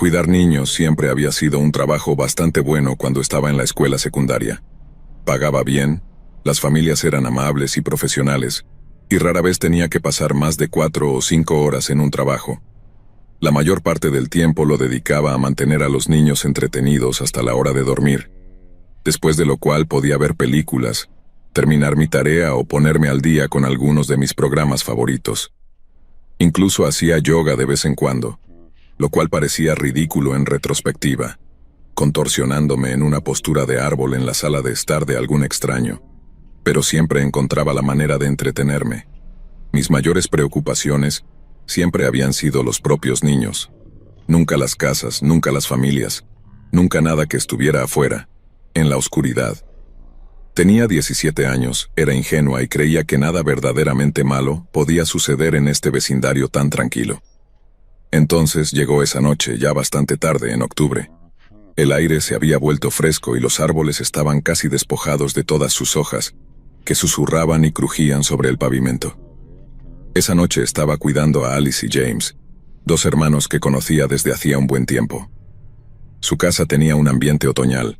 Cuidar niños siempre había sido un trabajo bastante bueno cuando estaba en la escuela secundaria. Pagaba bien, las familias eran amables y profesionales, y rara vez tenía que pasar más de 4 o 5 horas en un trabajo. La mayor parte del tiempo lo dedicaba a mantener a los niños entretenidos hasta la hora de dormir, después de lo cual podía ver películas, terminar mi tarea o ponerme al día con algunos de mis programas favoritos. Incluso hacía yoga de vez en cuando, lo cual parecía ridículo en retrospectiva, contorsionándome en una postura de árbol en la sala de estar de algún extraño, pero siempre encontraba la manera de entretenerme. Mis mayores preocupaciones siempre habían sido los propios niños. Nunca las casas, nunca las familias, nunca nada que estuviera afuera, en la oscuridad. Tenía 17 años, era ingenua y creía que nada verdaderamente malo podía suceder en este vecindario tan tranquilo. Entonces llegó esa noche, ya bastante tarde, en octubre. El aire se había vuelto fresco y los árboles estaban casi despojados de todas sus hojas, que susurraban y crujían sobre el pavimento. Esa noche estaba cuidando a Alice y James, dos hermanos que conocía desde hacía un buen tiempo. Su casa tenía un ambiente otoñal,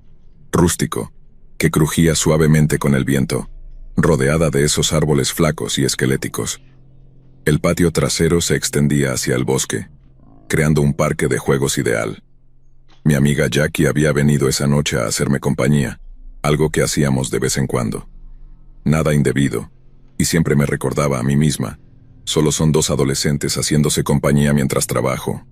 rústico, que crujía suavemente con el viento, rodeada de esos árboles flacos y esqueléticos. El patio trasero se extendía hacia el bosque, creando un parque de juegos ideal. Mi amiga Jackie había venido esa noche a hacerme compañía, algo que hacíamos de vez en cuando. Nada indebido, y siempre me recordaba a mí misma, solo son dos adolescentes haciéndose compañía mientras trabajo.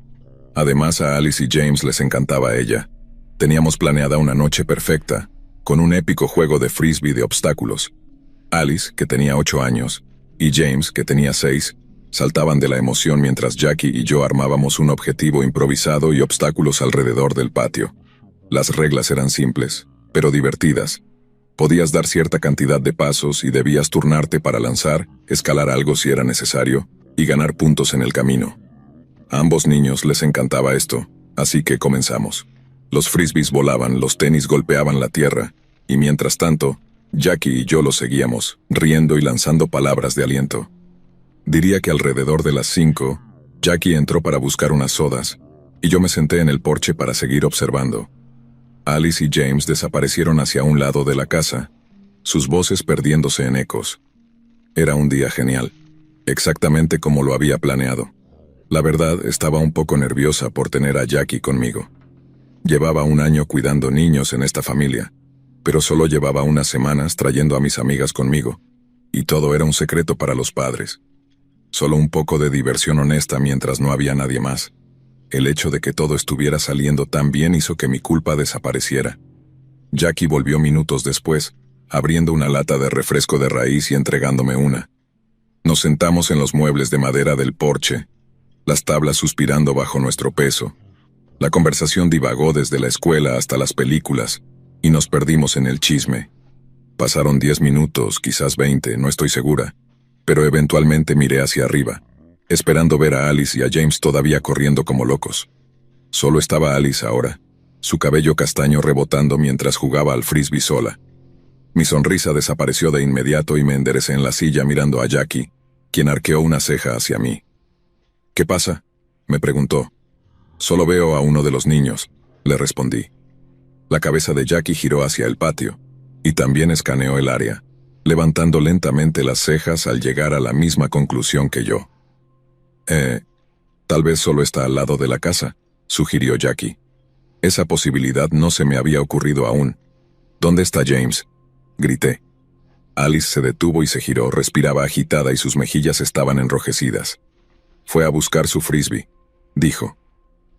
Además, a Alice y James les encantaba ella. Teníamos planeada una noche perfecta, con un épico juego de frisbee de obstáculos. Alice, que tenía 8 años, y James, que tenía 6, saltaban de la emoción mientras Jackie y yo armábamos un objetivo improvisado y obstáculos alrededor del patio. Las reglas eran simples, pero divertidas. Podías dar cierta cantidad de pasos y debías turnarte para lanzar, escalar algo si era necesario, y ganar puntos en el camino. A ambos niños les encantaba esto, así que comenzamos. Los frisbees volaban, los tenis golpeaban la tierra, y mientras tanto, Jackie y yo los seguíamos, riendo y lanzando palabras de aliento. Diría que alrededor de las 5, Jackie entró para buscar unas sodas, y yo me senté en el porche para seguir observando. Alice y James desaparecieron hacia un lado de la casa, sus voces perdiéndose en ecos. Era un día genial, exactamente como lo había planeado. La verdad, estaba un poco nerviosa por tener a Jackie conmigo. Llevaba un año cuidando niños en esta familia, pero solo llevaba unas semanas trayendo a mis amigas conmigo, y todo era un secreto para los padres. Solo un poco de diversión honesta mientras no había nadie más. El hecho de que todo estuviera saliendo tan bien hizo que mi culpa desapareciera. Jackie volvió minutos después, abriendo una lata de refresco de raíz y entregándome una. Nos sentamos en los muebles de madera del porche, las tablas suspirando bajo nuestro peso. La conversación divagó desde la escuela hasta las películas, y nos perdimos en el chisme. Pasaron 10 minutos, quizás 20, no estoy segura, pero eventualmente miré hacia arriba, esperando ver a Alice y a James todavía corriendo como locos. Solo estaba Alice ahora, su cabello castaño rebotando mientras jugaba al frisbee sola. Mi sonrisa desapareció de inmediato y me enderecé en la silla mirando a Jackie, quien arqueó una ceja hacia mí. «¿Qué pasa?», me preguntó. «Solo veo a uno de los niños», le respondí. La cabeza de Jackie giró hacia el patio, y también escaneó el área, levantando lentamente las cejas al llegar a la misma conclusión que yo. Tal vez solo está al lado de la casa», sugirió Jackie. Esa posibilidad no se me había ocurrido aún. «¿Dónde está James?», grité. Alice se detuvo y se giró, respiraba agitada y sus mejillas estaban enrojecidas. «Fue a buscar su frisbee», dijo.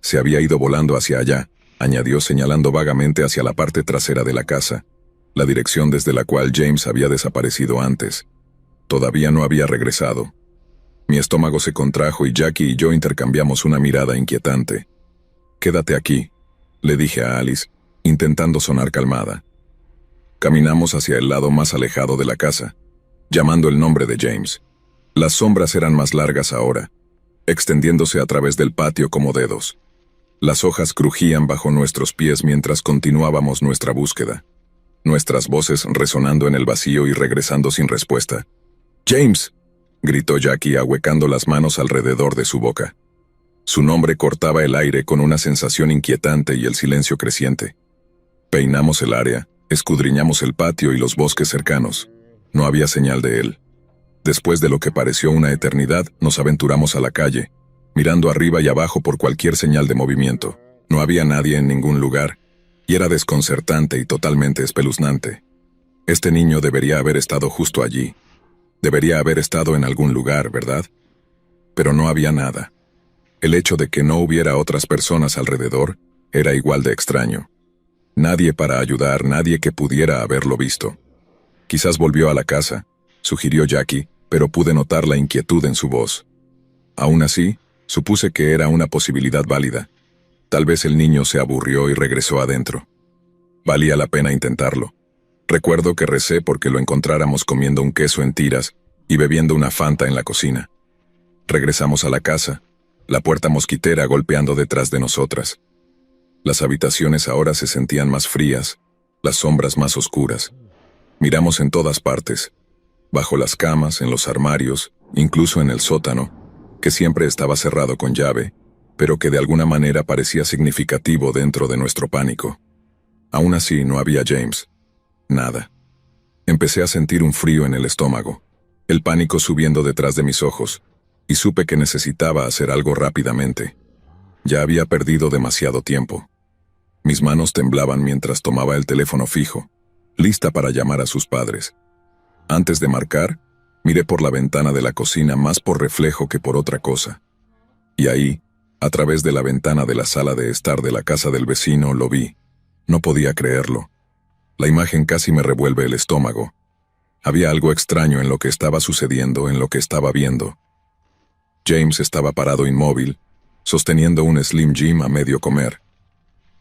«Se había ido volando hacia allá», añadió señalando vagamente hacia la parte trasera de la casa, la dirección desde la cual James había desaparecido antes. Todavía no había regresado. Mi estómago se contrajo y Jackie y yo intercambiamos una mirada inquietante. «Quédate aquí», le dije a Alice, intentando sonar calmada. Caminamos hacia el lado más alejado de la casa, llamando el nombre de James. Las sombras eran más largas ahora, extendiéndose a través del patio como dedos. Las hojas crujían bajo nuestros pies mientras continuábamos nuestra búsqueda, nuestras voces resonando en el vacío y regresando sin respuesta. «¡James!», gritó Jackie ahuecando las manos alrededor de su boca. Su nombre cortaba el aire con una sensación inquietante y el silencio creciente. Peinamos el área, escudriñamos el patio y los bosques cercanos. No había señal de él. Después de lo que pareció una eternidad, nos aventuramos a la calle, mirando arriba y abajo por cualquier señal de movimiento. No había nadie en ningún lugar, y era desconcertante y totalmente espeluznante. Este niño debería haber estado justo allí. Debería haber estado en algún lugar, ¿verdad? Pero no había nada. El hecho de que no hubiera otras personas alrededor era igual de extraño. Nadie para ayudar, nadie que pudiera haberlo visto. Quizás volvió a la casa, sugirió Jackie, pero pude notar la inquietud en su voz. Aún así, supuse que era una posibilidad válida. Tal vez el niño se aburrió y regresó adentro. Valía la pena intentarlo. Recuerdo que recé porque lo encontráramos comiendo un queso en tiras y bebiendo una Fanta en la cocina. Regresamos a la casa, la puerta mosquitera golpeando detrás de nosotras. Las habitaciones ahora se sentían más frías, las sombras más oscuras. Miramos en todas partes, bajo las camas, en los armarios, incluso en el sótano, que siempre estaba cerrado con llave, pero que de alguna manera parecía significativo dentro de nuestro pánico. Aún así, no había James. Nada. Empecé a sentir un frío en el estómago, el pánico subiendo detrás de mis ojos, y supe que necesitaba hacer algo rápidamente. Ya había perdido demasiado tiempo. Mis manos temblaban mientras tomaba el teléfono fijo, lista para llamar a sus padres. Antes de marcar, miré por la ventana de la cocina más por reflejo que por otra cosa. Y ahí, a través de la ventana de la sala de estar de la casa del vecino, lo vi. No podía creerlo. La imagen casi me revuelve el estómago. Había algo extraño en lo que estaba sucediendo, en lo que estaba viendo. James estaba parado inmóvil, sosteniendo un Slim Jim a medio comer.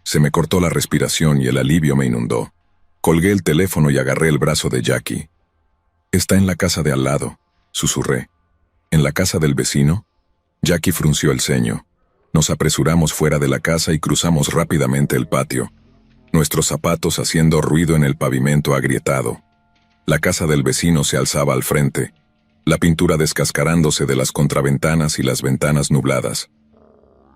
Se me cortó la respiración y el alivio me inundó. Colgué el teléfono y agarré el brazo de Jackie. «Está en la casa de al lado», susurré. «¿En la casa del vecino?» Jackie frunció el ceño. Nos apresuramos fuera de la casa y cruzamos rápidamente el patio, nuestros zapatos haciendo ruido en el pavimento agrietado. La casa del vecino se alzaba al frente, la pintura descascarándose de las contraventanas y las ventanas nubladas.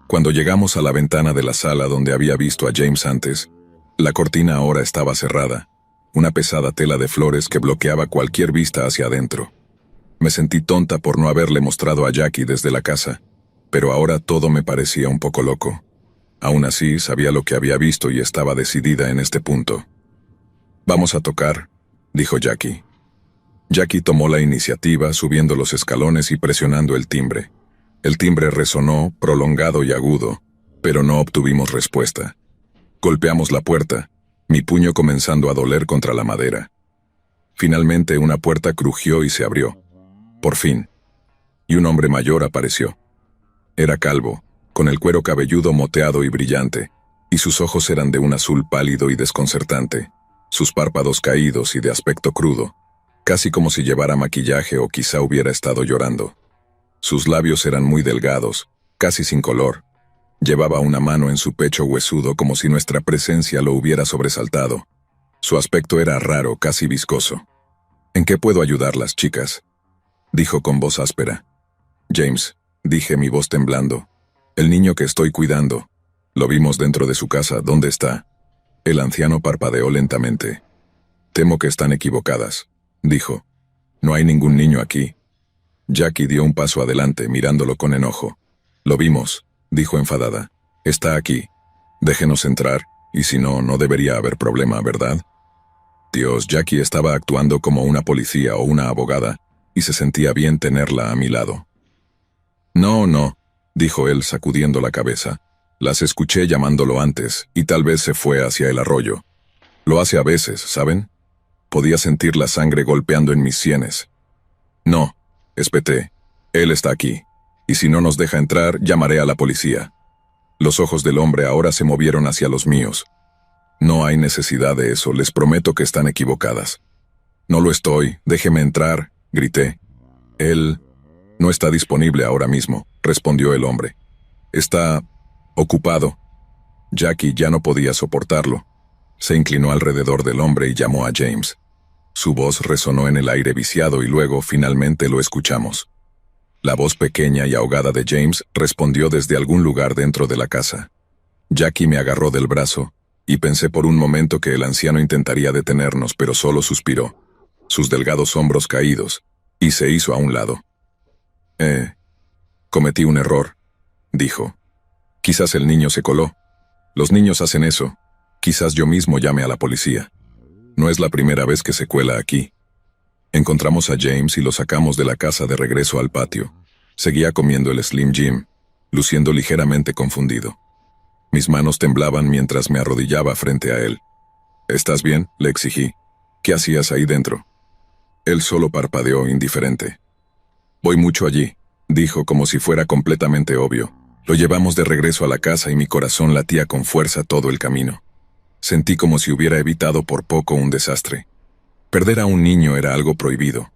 Cuando llegamos a la ventana de la sala donde había visto a James antes, la cortina ahora estaba cerrada, una pesada tela de flores que bloqueaba cualquier vista hacia adentro. Me sentí tonta por no haberle mostrado a Jackie desde la casa, pero ahora todo me parecía un poco loco. Aún así, sabía lo que había visto y estaba decidida en este punto. «Vamos a tocar», dijo Jackie. Jackie tomó la iniciativa, subiendo los escalones y presionando el timbre. El timbre resonó, prolongado y agudo, pero no obtuvimos respuesta. Golpeamos la puerta, mi puño comenzando a doler contra la madera. Finalmente una puerta crujió y se abrió. Por fin. Y un hombre mayor apareció. Era calvo, con el cuero cabelludo moteado y brillante, y sus ojos eran de un azul pálido y desconcertante, sus párpados caídos y de aspecto crudo, casi como si llevara maquillaje o quizá hubiera estado llorando. Sus labios eran muy delgados, casi sin color. Llevaba una mano en su pecho huesudo como si nuestra presencia lo hubiera sobresaltado. Su aspecto era raro, casi viscoso. «¿En qué puedo ayudarlas, chicas?», dijo con voz áspera. «James», dije, mi voz temblando. «El niño que estoy cuidando. Lo vimos dentro de su casa. ¿Dónde está?» El anciano parpadeó lentamente. «Temo que están equivocadas», dijo. «No hay ningún niño aquí». Jackie dio un paso adelante, mirándolo con enojo. «Lo vimos», dijo enfadada. «Está aquí. Déjenos entrar, y si no, no debería haber problema, ¿verdad?» Dios, Jackie estaba actuando como una policía o una abogada, y se sentía bien tenerla a mi lado. «No, no», dijo él sacudiendo la cabeza. «Las escuché llamándolo antes, y tal vez se fue hacia el arroyo. Lo hace a veces, ¿saben? Podía sentir la sangre golpeando en mis sienes». «No», espeté. «Él está aquí. Y si no nos deja entrar, llamaré a la policía». Los ojos del hombre ahora se movieron hacia los míos. «No hay necesidad de eso, les prometo que están equivocadas». «No lo estoy, déjeme entrar», grité. «Él no está disponible ahora mismo», respondió el hombre. «Está ocupado». Jackie ya no podía soportarlo. Se inclinó alrededor del hombre y llamó a James. Su voz resonó en el aire viciado y luego finalmente lo escuchamos. La voz pequeña y ahogada de James respondió desde algún lugar dentro de la casa. Jackie me agarró del brazo, y pensé por un momento que el anciano intentaría detenernos, pero solo suspiró, sus delgados hombros caídos, y se hizo a un lado. Cometí un error, dijo. Quizás el niño se coló. Los niños hacen eso. Quizás yo mismo llame a la policía. No es la primera vez que se cuela aquí. Encontramos a James y lo sacamos de la casa de regreso al patio. Seguía comiendo el Slim Jim, luciendo ligeramente confundido. Mis manos temblaban mientras me arrodillaba frente a él. ¿Estás bien?, le exigí. ¿Qué hacías ahí dentro? Él solo parpadeó indiferente. Voy mucho allí, dijo como si fuera completamente obvio. Lo llevamos de regreso a la casa y mi corazón latía con fuerza todo el camino. Sentí como si hubiera evitado por poco un desastre. Perder a un niño era algo prohibido.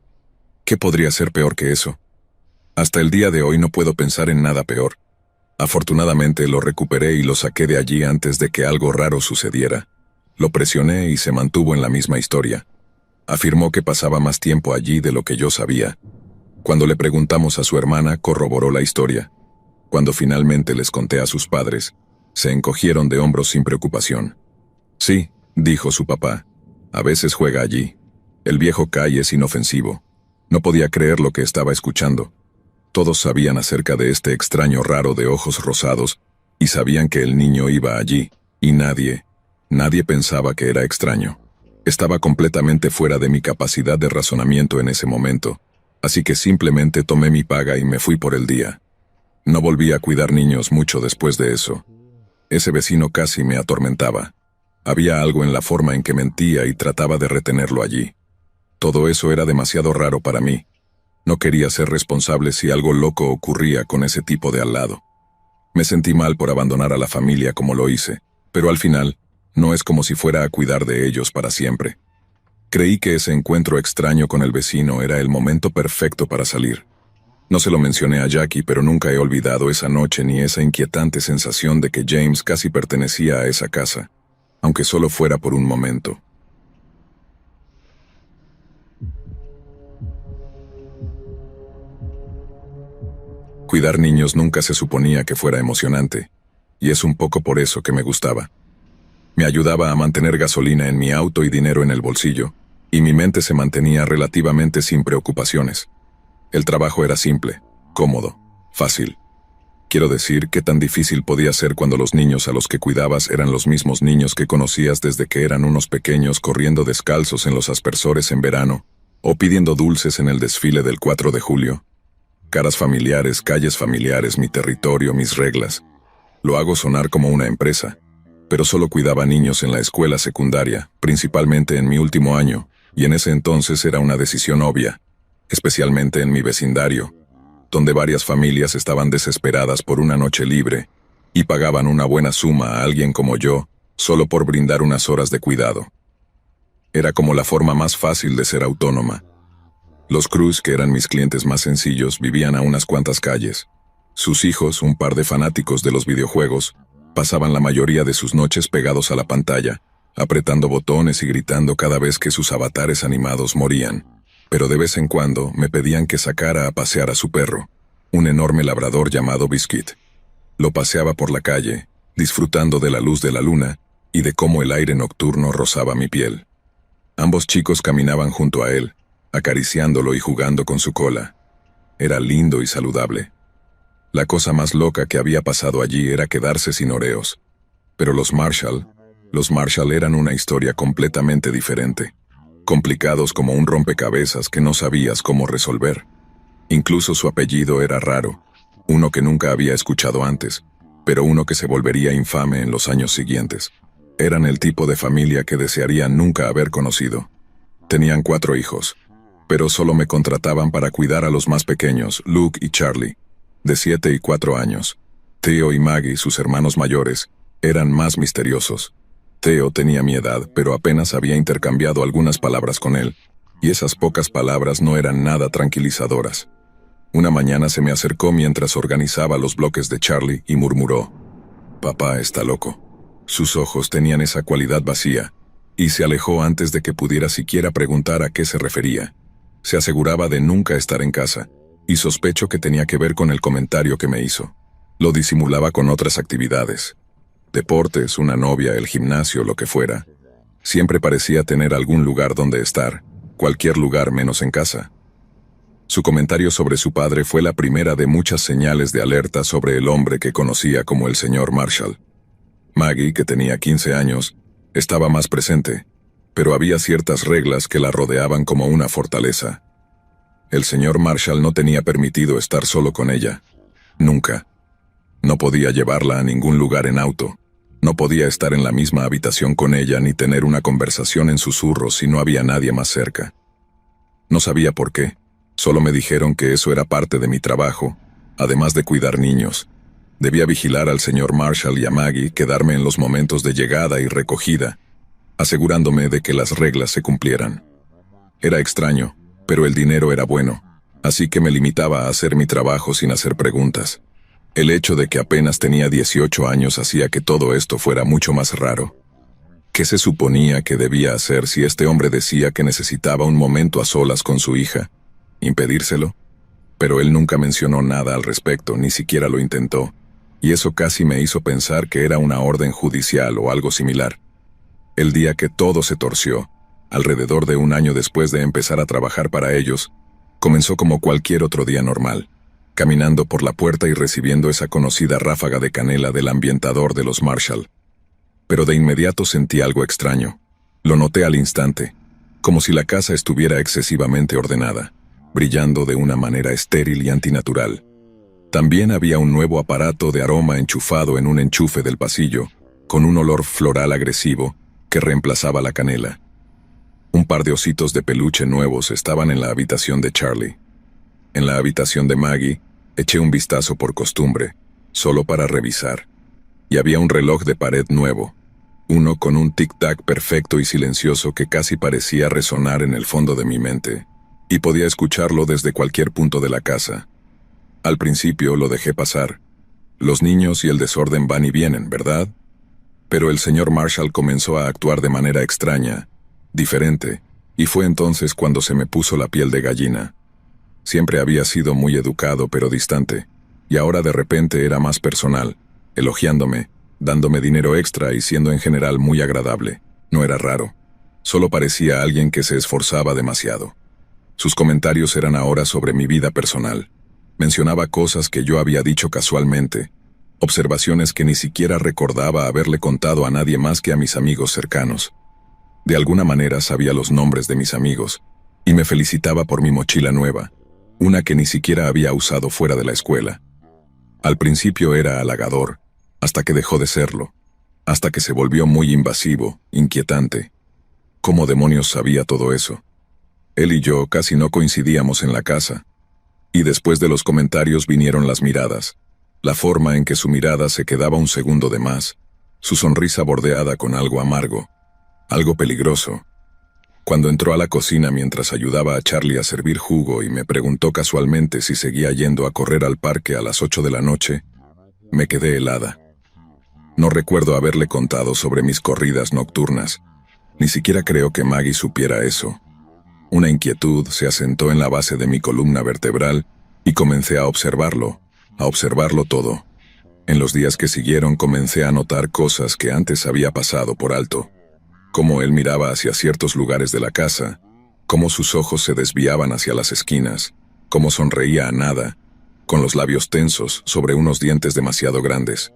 ¿Qué podría ser peor que eso? Hasta el día de hoy no puedo pensar en nada peor. Afortunadamente lo recuperé y lo saqué de allí antes de que algo raro sucediera. Lo presioné y se mantuvo en la misma historia. Afirmó que pasaba más tiempo allí de lo que yo sabía. Cuando le preguntamos a su hermana, corroboró la historia. Cuando finalmente les conté a sus padres, se encogieron de hombros sin preocupación. Sí, dijo su papá, a veces juega allí. El viejo Kai es inofensivo. No podía creer lo que estaba escuchando. Todos sabían acerca de este extraño raro de ojos rosados, y sabían que el niño iba allí, y nadie pensaba que era extraño. Estaba completamente fuera de mi capacidad de razonamiento en ese momento, así que simplemente tomé mi paga y me fui por el día. No volví a cuidar niños mucho después de eso. Ese vecino casi me atormentaba. Había algo en la forma en que mentía y trataba de retenerlo allí. Todo eso era demasiado raro para mí. No quería ser responsable si algo loco ocurría con ese tipo de al lado. Me sentí mal por abandonar a la familia como lo hice, pero al final, no es como si fuera a cuidar de ellos para siempre. Creí que ese encuentro extraño con el vecino era el momento perfecto para salir. No se lo mencioné a Jackie, pero nunca he olvidado esa noche ni esa inquietante sensación de que James casi pertenecía a esa casa, aunque solo fuera por un momento. Cuidar niños nunca se suponía que fuera emocionante, y es un poco por eso que me gustaba. Me ayudaba a mantener gasolina en mi auto y dinero en el bolsillo, y mi mente se mantenía relativamente sin preocupaciones. El trabajo era simple, cómodo, fácil. Quiero decir, ¿qué tan difícil podía ser cuando los niños a los que cuidabas eran los mismos niños que conocías desde que eran unos pequeños corriendo descalzos en los aspersores en verano, o pidiendo dulces en el desfile del 4 de julio? Caras familiares, calles familiares, mi territorio, mis reglas. Lo hago sonar como una empresa, pero solo cuidaba niños en la escuela secundaria, principalmente en mi último año, y en ese entonces era una decisión obvia, especialmente en mi vecindario, donde varias familias estaban desesperadas por una noche libre y pagaban una buena suma a alguien como yo, solo por brindar unas horas de cuidado. Era como la forma más fácil de ser autónoma. Los Cruz, que eran mis clientes más sencillos, vivían a unas cuantas calles. Sus hijos, un par de fanáticos de los videojuegos, pasaban la mayoría de sus noches pegados a la pantalla, apretando botones y gritando cada vez que sus avatares animados morían. Pero de vez en cuando me pedían que sacara a pasear a su perro, un enorme labrador llamado Biscuit. Lo paseaba por la calle, disfrutando de la luz de la luna y de cómo el aire nocturno rozaba mi piel. Ambos chicos caminaban junto a él, acariciándolo y jugando con su cola. Era lindo y saludable. La cosa más loca que había pasado allí era quedarse sin oreos. Pero los Marshall eran una historia completamente diferente. Complicados como un rompecabezas que no sabías cómo resolver. Incluso su apellido era raro, uno que nunca había escuchado antes, pero uno que se volvería infame en los años siguientes. Eran el tipo de familia que desearía nunca haber conocido. Tenían 4 hijos, pero solo me contrataban para cuidar a los más pequeños, Luke y Charlie, de 7 y 4 años. Theo y Maggie, sus hermanos mayores, eran más misteriosos. Theo tenía mi edad, pero apenas había intercambiado algunas palabras con él, y esas pocas palabras no eran nada tranquilizadoras. Una mañana se me acercó mientras organizaba los bloques de Charlie y murmuró: «Papá está loco». Sus ojos tenían esa cualidad vacía, y se alejó antes de que pudiera siquiera preguntar a qué se refería. Se aseguraba de nunca estar en casa, y sospecho que tenía que ver con el comentario que me hizo. Lo disimulaba con otras actividades. Deportes, una novia, el gimnasio, lo que fuera. Siempre parecía tener algún lugar donde estar, cualquier lugar menos en casa. Su comentario sobre su padre fue la primera de muchas señales de alerta sobre el hombre que conocía como el señor Marshall. Maggie, que tenía 15 años, estaba más presente, pero había ciertas reglas que la rodeaban como una fortaleza. El señor Marshall no tenía permitido estar solo con ella. Nunca. No podía llevarla a ningún lugar en auto. No podía estar en la misma habitación con ella ni tener una conversación en susurros si no había nadie más cerca. No sabía por qué. Solo me dijeron que eso era parte de mi trabajo, además de cuidar niños. Debía vigilar al señor Marshall y a Maggie, quedarme en los momentos de llegada y recogida, asegurándome de que las reglas se cumplieran. Era extraño, pero el dinero era bueno, así que me limitaba a hacer mi trabajo sin hacer preguntas. El hecho de que apenas tenía 18 años hacía que todo esto fuera mucho más raro. ¿Qué se suponía que debía hacer si este hombre decía que necesitaba un momento a solas con su hija? ¿Impedírselo? Pero él nunca mencionó nada al respecto, ni siquiera lo intentó, y eso casi me hizo pensar que era una orden judicial o algo similar. El día que todo se torció, alrededor de un año después de empezar a trabajar para ellos, comenzó como cualquier otro día normal, caminando por la puerta y recibiendo esa conocida ráfaga de canela del ambientador de los Marshall. Pero de inmediato sentí algo extraño. Lo noté al instante, como si la casa estuviera excesivamente ordenada, brillando de una manera estéril y antinatural. También había un nuevo aparato de aroma enchufado en un enchufe del pasillo, con un olor floral agresivo que reemplazaba la canela. Un par de ositos de peluche nuevos estaban en la habitación de Charlie. En la habitación de Maggie, eché un vistazo por costumbre, solo para revisar. Y había un reloj de pared nuevo, uno con un tic-tac perfecto y silencioso que casi parecía resonar en el fondo de mi mente, y podía escucharlo desde cualquier punto de la casa. Al principio lo dejé pasar. Los niños y el desorden van y vienen, ¿verdad? Pero el señor Marshall comenzó a actuar de manera extraña, diferente, y fue entonces cuando se me puso la piel de gallina. Siempre había sido muy educado pero distante, y ahora de repente era más personal, elogiándome, dándome dinero extra y siendo en general muy agradable. No era raro. Solo parecía alguien que se esforzaba demasiado. Sus comentarios eran ahora sobre mi vida personal. Mencionaba cosas que yo había dicho casualmente, observaciones que ni siquiera recordaba haberle contado a nadie más que a mis amigos cercanos. De alguna manera sabía los nombres de mis amigos, y me felicitaba por mi mochila nueva, una que ni siquiera había usado fuera de la escuela. Al principio era halagador, hasta que dejó de serlo, hasta que se volvió muy invasivo, inquietante. ¿Cómo demonios sabía todo eso? Él y yo casi no coincidíamos en la casa. Y después de los comentarios vinieron las miradas, la forma en que su mirada se quedaba un segundo de más, su sonrisa bordeada con algo amargo, algo peligroso. Cuando entró a la cocina mientras ayudaba a Charlie a servir jugo y me preguntó casualmente si seguía yendo a correr al parque a las 8 de la noche, me quedé helada. No recuerdo haberle contado sobre mis corridas nocturnas, ni siquiera creo que Maggie supiera eso. Una inquietud se asentó en la base de mi columna vertebral y comencé a observarlo todo. En los días que siguieron comencé a notar cosas que antes había pasado por alto. Cómo él miraba hacia ciertos lugares de la casa, cómo sus ojos se desviaban hacia las esquinas, cómo sonreía a nada, con los labios tensos sobre unos dientes demasiado grandes.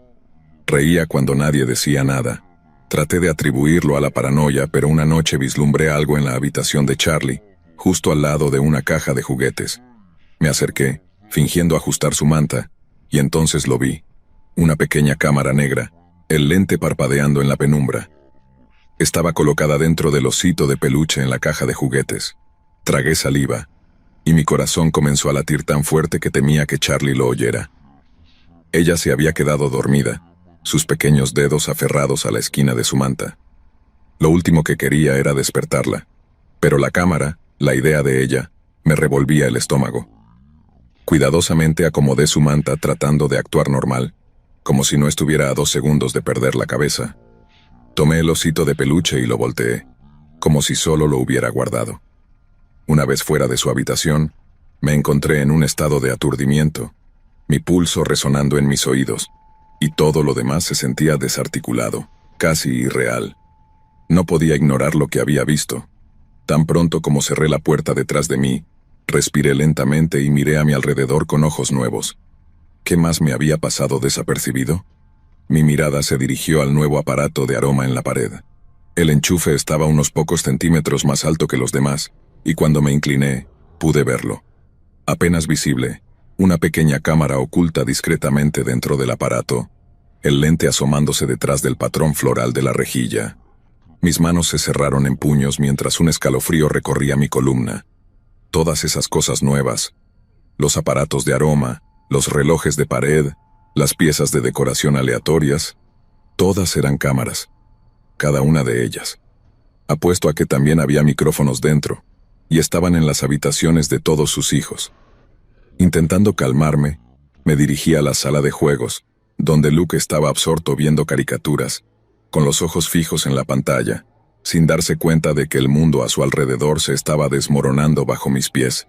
Reía cuando nadie decía nada. Traté de atribuirlo a la paranoia, pero una noche vislumbré algo en la habitación de Charlie, justo al lado de una caja de juguetes. Me acerqué, fingiendo ajustar su manta, y entonces lo vi. Una pequeña cámara negra, el lente parpadeando en la penumbra. Estaba colocada dentro del osito de peluche en la caja de juguetes. Tragué saliva, y mi corazón comenzó a latir tan fuerte que temía que Charlie lo oyera. Ella se había quedado dormida, sus pequeños dedos aferrados a la esquina de su manta. Lo último que quería era despertarla, pero la cámara, la idea de ella, me revolvía el estómago. Cuidadosamente acomodé su manta tratando de actuar normal, como si no estuviera a 2 segundos de perder la cabeza. Tomé el osito de peluche y lo volteé, como si solo lo hubiera guardado. Una vez fuera de su habitación, Me encontré en un estado de aturdimiento, mi pulso resonando en mis oídos, y todo lo demás se sentía desarticulado, casi irreal. No podía ignorar lo que había visto. Tan pronto como cerré la puerta detrás de mí, respiré lentamente y miré a mi alrededor con ojos nuevos. ¿Qué más me había pasado desapercibido? Mi mirada se dirigió al nuevo aparato de aroma en la pared. El enchufe estaba unos pocos centímetros más alto que los demás, y cuando me incliné, pude verlo. Apenas visible, una pequeña cámara oculta discretamente dentro del aparato, el lente asomándose detrás del patrón floral de la rejilla. Mis manos se cerraron en puños mientras un escalofrío recorría mi columna. Todas esas cosas nuevas, los aparatos de aroma, los relojes de pared, las piezas de decoración aleatorias, todas eran cámaras, cada una de ellas. Apuesto a que también había micrófonos dentro, y estaban en las habitaciones de todos sus hijos. Intentando calmarme, me dirigí a la sala de juegos, donde Luke estaba absorto viendo caricaturas, con los ojos fijos en la pantalla, sin darse cuenta de que el mundo a su alrededor se estaba desmoronando bajo mis pies.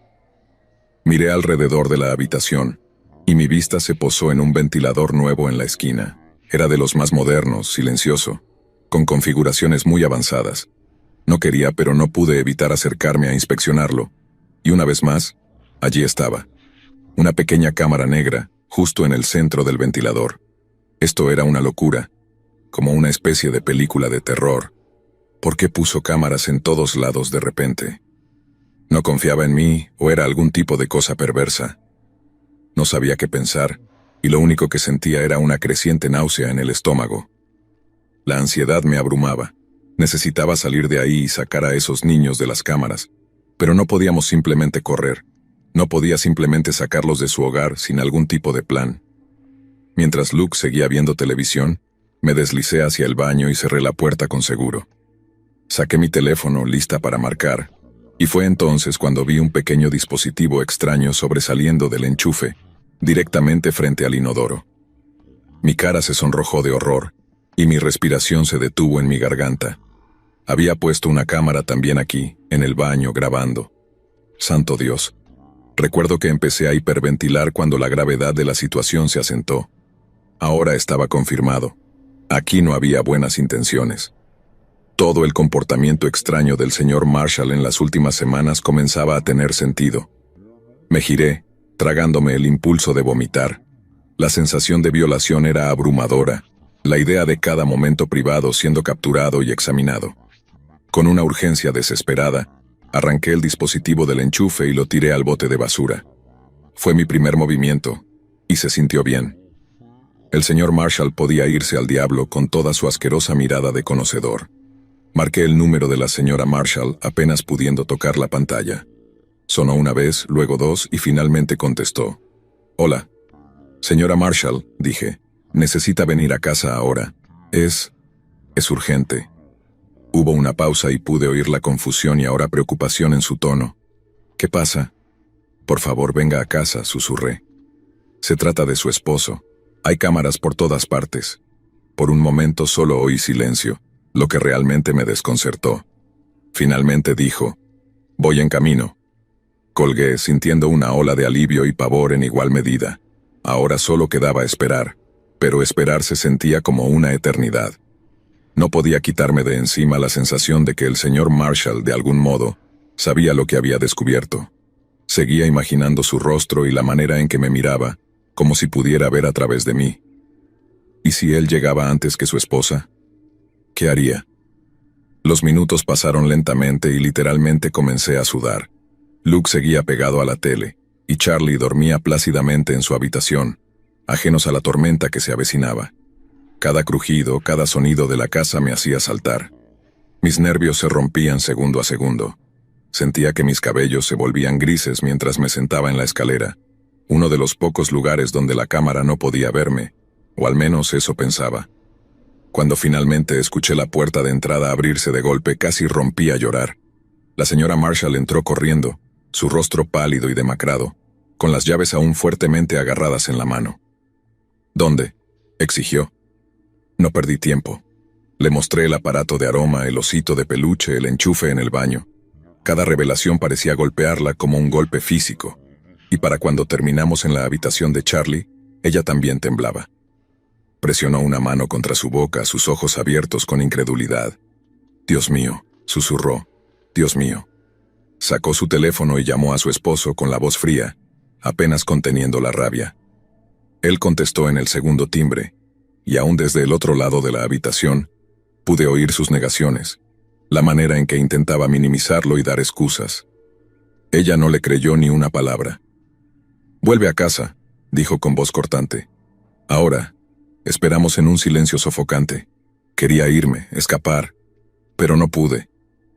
Miré alrededor de la habitación, y mi vista se posó en un ventilador nuevo en la esquina. Era de los más modernos, silencioso, con configuraciones muy avanzadas. No quería, pero no pude evitar acercarme a inspeccionarlo, y una vez más, allí estaba. Una pequeña cámara negra, justo en el centro del ventilador. Esto era una locura, como una especie de película de terror. ¿Por qué puso cámaras en todos lados de repente? ¿No confiaba en mí o era algún tipo de cosa perversa? No sabía qué pensar, y lo único que sentía era una creciente náusea en el estómago. La ansiedad me abrumaba. Necesitaba salir de ahí y sacar a esos niños de las cámaras, pero no podíamos simplemente correr. No podía simplemente sacarlos de su hogar sin algún tipo de plan. Mientras Luke seguía viendo televisión, me deslicé hacia el baño y cerré la puerta con seguro. Saqué mi teléfono, lista para marcar, y fue entonces cuando vi un pequeño dispositivo extraño sobresaliendo del enchufe, directamente frente al inodoro. Mi cara se sonrojó de horror, y mi respiración se detuvo en mi garganta. Había puesto una cámara también aquí, en el baño, grabando. Santo Dios. Recuerdo que empecé a hiperventilar cuando la gravedad de la situación se asentó. Ahora estaba confirmado. Aquí no había buenas intenciones. Todo el comportamiento extraño del señor Marshall en las últimas semanas comenzaba a tener sentido. Me giré, tragándome el impulso de vomitar. La sensación de violación era abrumadora, la idea de cada momento privado siendo capturado y examinado. Con una urgencia desesperada, arranqué el dispositivo del enchufe y lo tiré al bote de basura. Fue mi primer movimiento, y se sintió bien. El señor Marshall podía irse al diablo con toda su asquerosa mirada de conocedor. Marqué el número de la señora Marshall apenas pudiendo tocar la pantalla. Sonó una vez, luego dos y finalmente contestó. «Hola. Señora Marshall», dije, «necesita venir a casa ahora. Es urgente». Hubo una pausa y pude oír la confusión y ahora preocupación en su tono. «¿Qué pasa?» «Por favor, venga a casa», susurré. «Se trata de su esposo. Hay cámaras por todas partes». Por un momento solo oí silencio, lo que realmente me desconcertó. Finalmente dijo, «Voy en camino». Colgué, sintiendo una ola de alivio y pavor en igual medida. Ahora solo quedaba esperar, pero esperar se sentía como una eternidad. No podía quitarme de encima la sensación de que el señor Marshall, de algún modo, sabía lo que había descubierto. Seguía imaginando su rostro y la manera en que me miraba, como si pudiera ver a través de mí. ¿Y si él llegaba antes que su esposa? ¿Qué haría? Los minutos pasaron lentamente y literalmente comencé a sudar. Luke seguía pegado a la tele, y Charlie dormía plácidamente en su habitación, ajenos a la tormenta que se avecinaba. Cada crujido, cada sonido de la casa me hacía saltar. Mis nervios se rompían segundo a segundo. Sentía que mis cabellos se volvían grises mientras me sentaba en la escalera, uno de los pocos lugares donde la cámara no podía verme, o al menos eso pensaba. Cuando finalmente escuché la puerta de entrada abrirse de golpe, casi rompí a llorar. La señora Marshall entró corriendo, su rostro pálido y demacrado, con las llaves aún fuertemente agarradas en la mano. «¿Dónde?», exigió. No perdí tiempo. Le mostré el aparato de aroma, el osito de peluche, el enchufe en el baño. Cada revelación parecía golpearla como un golpe físico. y para cuando terminamos en la habitación de Charlie, ella también temblaba. Presionó una mano contra su boca, sus ojos abiertos con incredulidad. «Dios mío», susurró, «Dios mío». Sacó su teléfono y llamó a su esposo con la voz fría, apenas conteniendo la rabia. Él contestó en el segundo timbre, y aún desde el otro lado de la habitación, pude oír sus negaciones, la manera en que intentaba minimizarlo y dar excusas. Ella no le creyó ni una palabra. «Vuelve a casa», dijo con voz cortante. «Ahora». Esperamos en un silencio sofocante. Quería irme, escapar, pero no pude.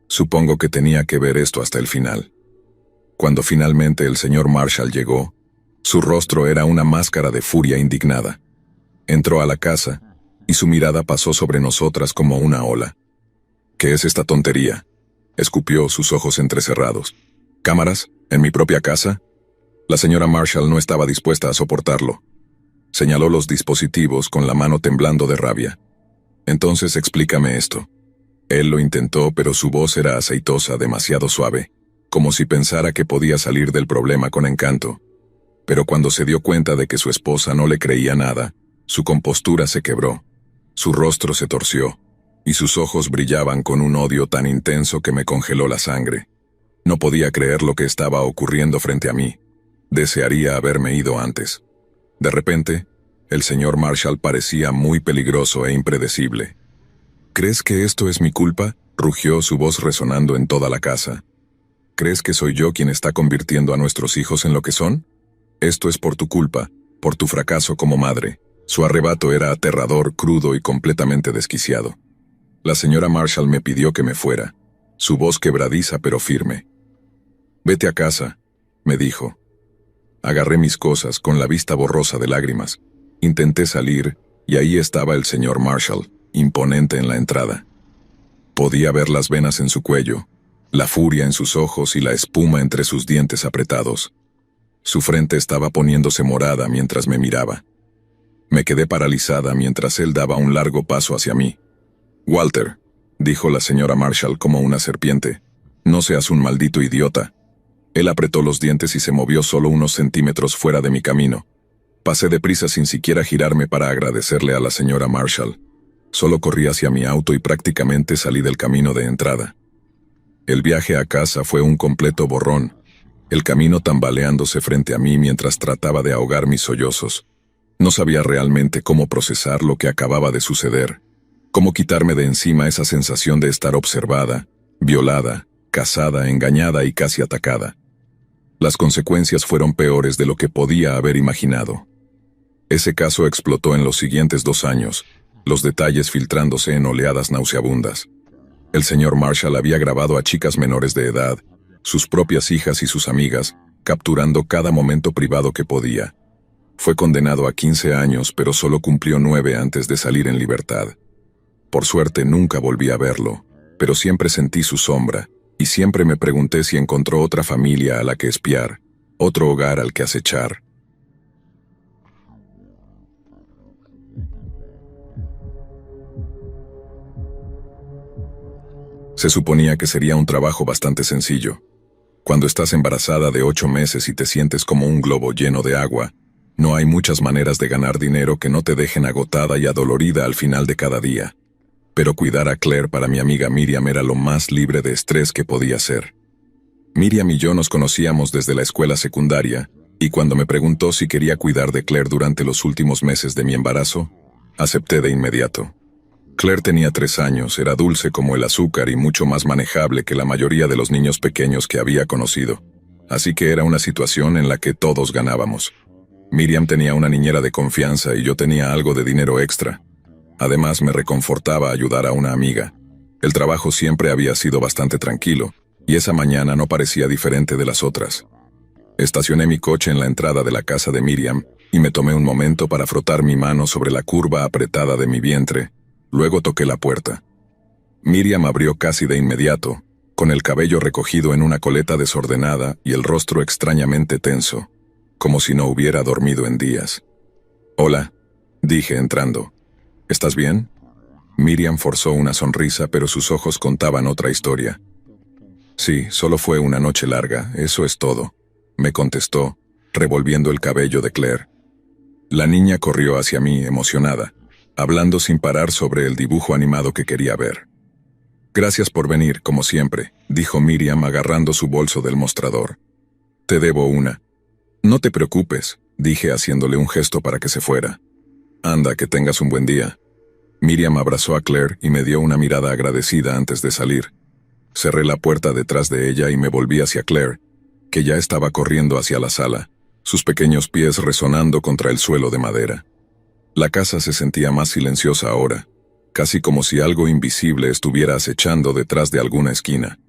Supongo que tenía que ver esto hasta el final. Cuando finalmente el señor Marshall llegó, su rostro era una máscara de furia indignada. Entró a la casa, y su mirada pasó sobre nosotras como una ola. «¿Qué es esta tontería?», escupió, sus ojos entrecerrados. «¿Cámaras? ¿En mi propia casa?». La señora Marshall no estaba dispuesta a soportarlo. Señaló los dispositivos con la mano temblando de rabia. «Entonces explícame esto». Él lo intentó, pero su voz era aceitosa, demasiado suave, como si pensara que podía salir del problema con encanto. Pero cuando se dio cuenta de que su esposa no le creía nada, su compostura se quebró, su rostro se torció, y sus ojos brillaban con un odio tan intenso que me congeló la sangre. No podía creer lo que estaba ocurriendo frente a mí. Desearía haberme ido antes. De repente, el señor Marshall parecía muy peligroso e impredecible. «¿Crees que esto es mi culpa?», rugió, su voz resonando en toda la casa. «¿Crees que soy yo quien está convirtiendo a nuestros hijos en lo que son? Esto es por tu culpa, por tu fracaso como madre». Su arrebato era aterrador, crudo y completamente desquiciado. La señora Marshall me pidió que me fuera, su voz quebradiza pero firme. «Vete a casa», me dijo. Agarré mis cosas con la vista borrosa de lágrimas. Intenté salir, y ahí estaba el señor Marshall, imponente en la entrada. Podía ver las venas en su cuello, la furia en sus ojos y la espuma entre sus dientes apretados. Su frente estaba poniéndose morada mientras me miraba. Me quedé paralizada mientras él daba un largo paso hacia mí. «Walter», dijo la señora Marshall como una serpiente, «no seas un maldito idiota». Él apretó los dientes y se movió solo unos centímetros fuera de mi camino. Pasé deprisa sin siquiera girarme para agradecerle a la señora Marshall. Solo corrí hacia mi auto y prácticamente salí del camino de entrada. El viaje a casa fue un completo borrón, el camino tambaleándose frente a mí mientras trataba de ahogar mis sollozos. No sabía realmente cómo procesar lo que acababa de suceder, cómo quitarme de encima esa sensación de estar observada, violada, cazada, engañada y casi atacada. Las consecuencias fueron peores de lo que podía haber imaginado. Ese caso explotó en los siguientes 2 años, los detalles filtrándose en oleadas nauseabundas. El señor Marshall había grabado a chicas menores de edad, sus propias hijas y sus amigas, capturando cada momento privado que podía. Fue condenado a 15 años, pero solo cumplió 9 antes de salir en libertad. Por suerte nunca volví a verlo, pero siempre sentí su sombra, y siempre me pregunté si encontró otra familia a la que espiar, otro hogar al que acechar. Se suponía que sería un trabajo bastante sencillo. Cuando estás embarazada de 8 meses y te sientes como un globo lleno de agua, no hay muchas maneras de ganar dinero que no te dejen agotada y adolorida al final de cada día. Pero cuidar a Claire para mi amiga Miriam era lo más libre de estrés que podía ser. Miriam y yo nos conocíamos desde la escuela secundaria, y cuando me preguntó si quería cuidar de Claire durante los últimos meses de mi embarazo, acepté de inmediato. Claire tenía 3 años, era dulce como el azúcar y mucho más manejable que la mayoría de los niños pequeños que había conocido. Así que era una situación en la que todos ganábamos. Miriam tenía una niñera de confianza y yo tenía algo de dinero extra. Además, me reconfortaba ayudar a una amiga. El trabajo siempre había sido bastante tranquilo, y esa mañana no parecía diferente de las otras. Estacioné mi coche en la entrada de la casa de Miriam y me tomé un momento para frotar mi mano sobre la curva apretada de mi vientre. Luego toqué la puerta. Miriam abrió casi de inmediato, con el cabello recogido en una coleta desordenada y el rostro extrañamente tenso, como si no hubiera dormido en días. «Hola», dije entrando. «¿Estás bien?». Miriam forzó una sonrisa, pero sus ojos contaban otra historia. «Sí, solo fue una noche larga, eso es todo», me contestó, revolviendo el cabello de Claire. La niña corrió hacia mí, emocionada, hablando sin parar sobre el dibujo animado que quería ver. «Gracias por venir, como siempre», dijo Miriam agarrando su bolso del mostrador. «Te debo una». «No te preocupes», dije haciéndole un gesto para que se fuera. «Anda, que tengas un buen día». Miriam abrazó a Claire y me dio una mirada agradecida antes de salir. Cerré la puerta detrás de ella y me volví hacia Claire, que ya estaba corriendo hacia la sala, sus pequeños pies resonando contra el suelo de madera. La casa se sentía más silenciosa ahora, casi como si algo invisible estuviera acechando detrás de alguna esquina.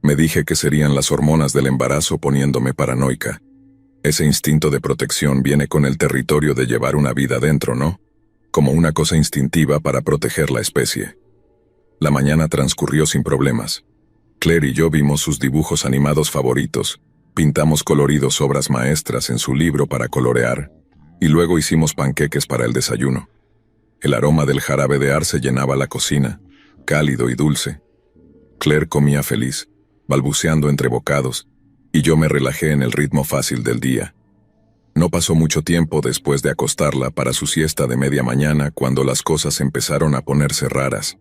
Me dije que serían las hormonas del embarazo poniéndome paranoica. Ese instinto de protección viene con el territorio de llevar una vida dentro, ¿no? Como una cosa instintiva para proteger la especie. La mañana transcurrió sin problemas. Claire y yo vimos sus dibujos animados favoritos, pintamos coloridos obras maestras en su libro para colorear, y luego hicimos panqueques para el desayuno. El aroma del jarabe de arce llenaba la cocina, cálido y dulce. Claire comía feliz, balbuceando entre bocados, y yo me relajé en el ritmo fácil del día. No pasó mucho tiempo después de acostarla para su siesta de media mañana cuando las cosas empezaron a ponerse raras.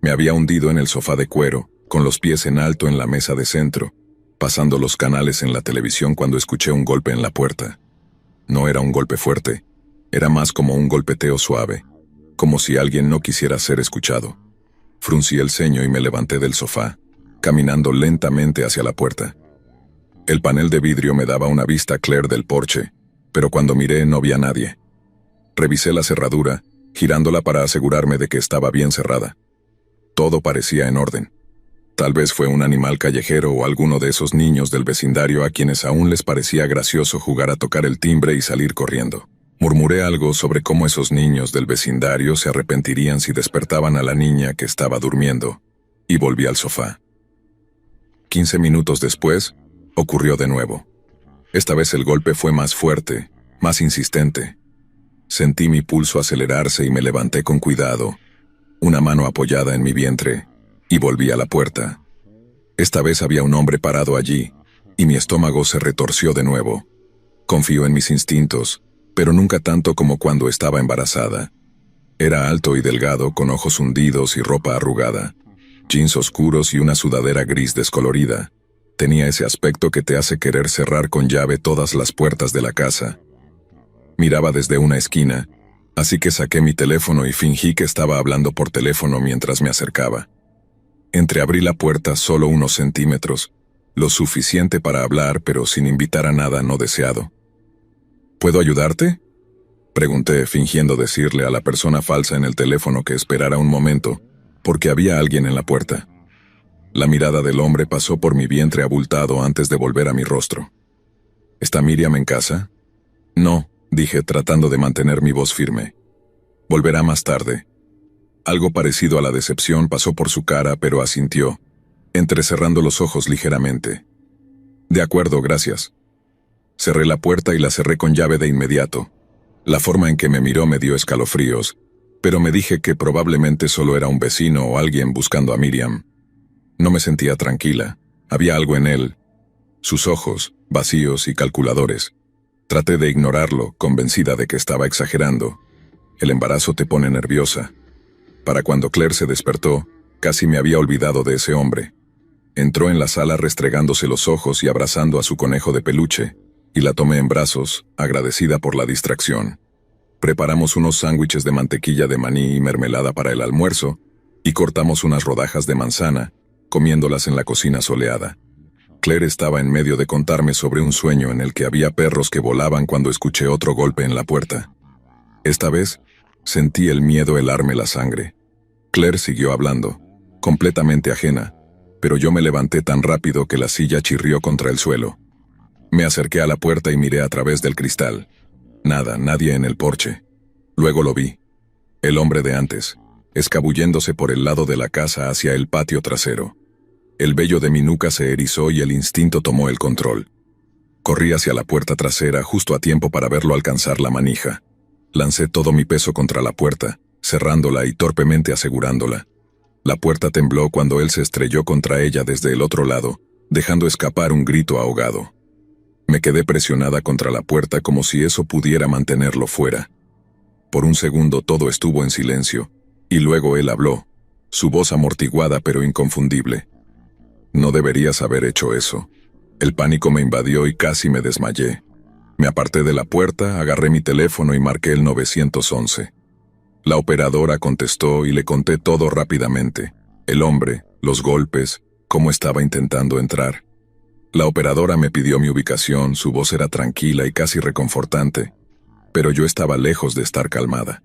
Me había hundido en el sofá de cuero, con los pies en alto en la mesa de centro, pasando los canales en la televisión cuando escuché un golpe en la puerta. No era un golpe fuerte, era más como un golpeteo suave, como si alguien no quisiera ser escuchado. Fruncí el ceño y me levanté del sofá, caminando lentamente hacia la puerta. El panel de vidrio me daba una vista clara del porche, pero cuando miré no vi a nadie. Revisé la cerradura, girándola para asegurarme de que estaba bien cerrada. Todo parecía en orden. Tal vez fue un animal callejero o alguno de esos niños del vecindario a quienes aún les parecía gracioso jugar a tocar el timbre y salir corriendo. Murmuré algo sobre cómo esos niños del vecindario se arrepentirían si despertaban a la niña que estaba durmiendo, y volví al sofá. 15 minutos después, ocurrió de nuevo. Esta vez el golpe fue más fuerte, más insistente. Sentí mi pulso acelerarse y me levanté con cuidado, una mano apoyada en mi vientre, y volví a la puerta. Esta vez había un hombre parado allí, y mi estómago se retorció de nuevo. Confío en mis instintos, pero nunca tanto como cuando estaba embarazada. Era alto y delgado, con ojos hundidos y ropa arrugada, jeans oscuros y una sudadera gris descolorida. Tenía ese aspecto que te hace querer cerrar con llave todas las puertas de la casa. Miraba desde una esquina, así que saqué mi teléfono y fingí que estaba hablando por teléfono mientras me acercaba. Entreabrí la puerta solo unos centímetros, lo suficiente para hablar pero sin invitar a nada no deseado. ¿Puedo ayudarte?, pregunté, fingiendo decirle a la persona falsa en el teléfono que esperara un momento, porque había alguien en la puerta. La mirada del hombre pasó por mi vientre abultado antes de volver a mi rostro. ¿Está Miriam en casa? No, dije tratando de mantener mi voz firme. Volverá más tarde. Algo parecido a la decepción pasó por su cara, pero asintió, entrecerrando los ojos ligeramente. De acuerdo, gracias. Cerré la puerta y la cerré con llave de inmediato. La forma en que me miró me dio escalofríos, pero me dije que probablemente solo era un vecino o alguien buscando a Miriam. No me sentía tranquila. Había algo en él. Sus ojos, vacíos y calculadores. Traté de ignorarlo, convencida de que estaba exagerando. El embarazo te pone nerviosa. Para cuando Claire se despertó, casi me había olvidado de ese hombre. Entró en la sala restregándose los ojos y abrazando a su conejo de peluche, y la tomé en brazos, agradecida por la distracción. Preparamos unos sándwiches de mantequilla de maní y mermelada para el almuerzo, y cortamos unas rodajas de manzana, comiéndolas en la cocina soleada. Claire estaba en medio de contarme sobre un sueño en el que había perros que volaban cuando escuché otro golpe en la puerta. Esta vez, sentí el miedo helarme la sangre. Claire siguió hablando, completamente ajena, pero yo me levanté tan rápido que la silla chirrió contra el suelo. Me acerqué a la puerta y miré a través del cristal. Nada, nadie en el porche. Luego lo vi. El hombre de antes, escabulléndose por el lado de la casa hacia el patio trasero. El vello de mi nuca se erizó y el instinto tomó el control. Corrí hacia la puerta trasera justo a tiempo para verlo alcanzar la manija. Lancé todo mi peso contra la puerta, cerrándola y torpemente asegurándola. La puerta tembló cuando él se estrelló contra ella desde el otro lado, dejando escapar un grito ahogado. Me quedé presionada contra la puerta como si eso pudiera mantenerlo fuera. Por un segundo todo estuvo en silencio, y luego él habló, su voz amortiguada pero inconfundible. No deberías haber hecho eso. El pánico me invadió y casi me desmayé. Me aparté de la puerta, agarré mi teléfono y marqué el 911. La operadora contestó y le conté todo rápidamente. El hombre, los golpes, cómo estaba intentando entrar. La operadora me pidió mi ubicación, su voz era tranquila y casi reconfortante, pero yo estaba lejos de estar calmada.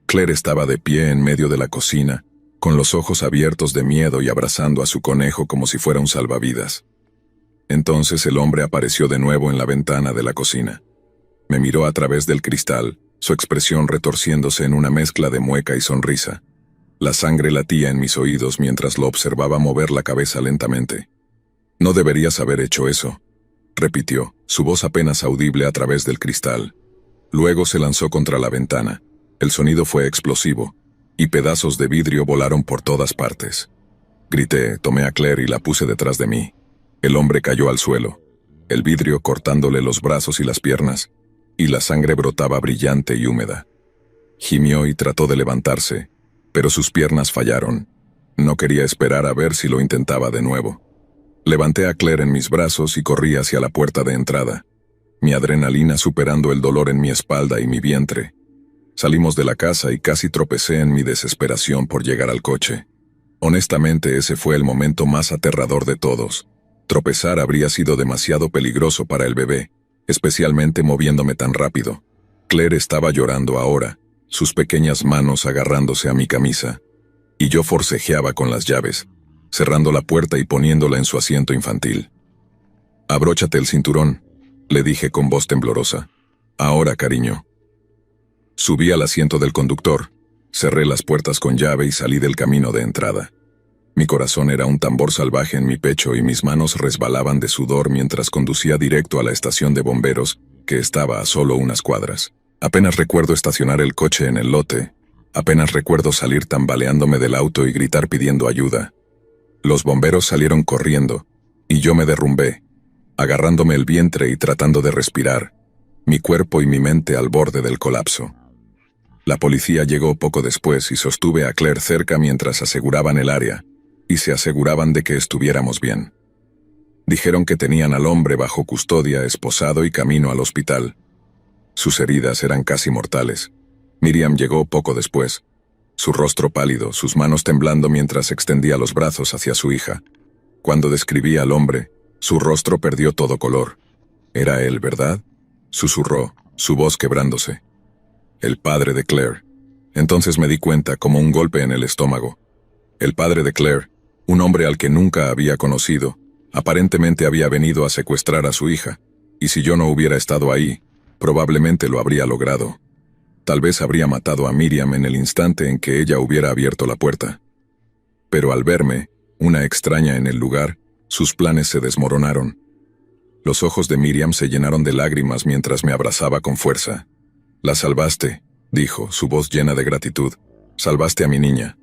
Claire estaba de pie en medio de la cocina, con los ojos abiertos de miedo y abrazando a su conejo como si fuera un salvavidas. Entonces el hombre apareció de nuevo en la ventana de la cocina. Me miró a través del cristal, su expresión retorciéndose en una mezcla de mueca y sonrisa. La sangre latía en mis oídos mientras lo observaba mover la cabeza lentamente. «No deberías haber hecho eso», repitió, su voz apenas audible a través del cristal. Luego se lanzó contra la ventana. El sonido fue explosivo, y pedazos de vidrio volaron por todas partes. Grité, tomé a Claire y la puse detrás de mí. El hombre cayó al suelo, el vidrio cortándole los brazos y las piernas, y la sangre brotaba brillante y húmeda. Gimió y trató de levantarse, pero sus piernas fallaron. No quería esperar a ver si lo intentaba de nuevo. Levanté a Claire en mis brazos y corrí hacia la puerta de entrada, mi adrenalina superando el dolor en mi espalda y mi vientre. Salimos de la casa y casi tropecé en mi desesperación por llegar al coche. Honestamente, ese fue el momento más aterrador de todos. Tropezar habría sido demasiado peligroso para el bebé, especialmente moviéndome tan rápido. Claire estaba llorando ahora, sus pequeñas manos agarrándose a mi camisa, y yo forcejeaba con las llaves, cerrando la puerta y poniéndola en su asiento infantil. «Abróchate el cinturón», le dije con voz temblorosa. «Ahora, cariño». Subí al asiento del conductor, cerré las puertas con llave y salí del camino de entrada. Mi corazón era un tambor salvaje en mi pecho y mis manos resbalaban de sudor mientras conducía directo a la estación de bomberos, que estaba a solo unas cuadras. Apenas recuerdo estacionar el coche en el lote, apenas recuerdo salir tambaleándome del auto y gritar pidiendo ayuda. Los bomberos salieron corriendo, y yo me derrumbé, agarrándome el vientre y tratando de respirar, mi cuerpo y mi mente al borde del colapso. La policía llegó poco después y sostuve a Claire cerca mientras aseguraban el área, y se aseguraban de que estuviéramos bien. Dijeron que tenían al hombre bajo custodia, esposado y camino al hospital. Sus heridas eran casi mortales. Miriam llegó poco después, su rostro pálido, sus manos temblando mientras extendía los brazos hacia su hija. Cuando describí al hombre, su rostro perdió todo color. «Era él, ¿verdad?», susurró, su voz quebrándose. «El padre de Claire». Entonces me di cuenta, como un golpe en el estómago. El padre de Claire, un hombre al que nunca había conocido, aparentemente había venido a secuestrar a su hija, y si yo no hubiera estado ahí, probablemente lo habría logrado. Tal vez habría matado a Miriam en el instante en que ella hubiera abierto la puerta. Pero al verme, una extraña en el lugar, sus planes se desmoronaron. Los ojos de Miriam se llenaron de lágrimas mientras me abrazaba con fuerza. «La salvaste», dijo, su voz llena de gratitud. «Salvaste a mi niña».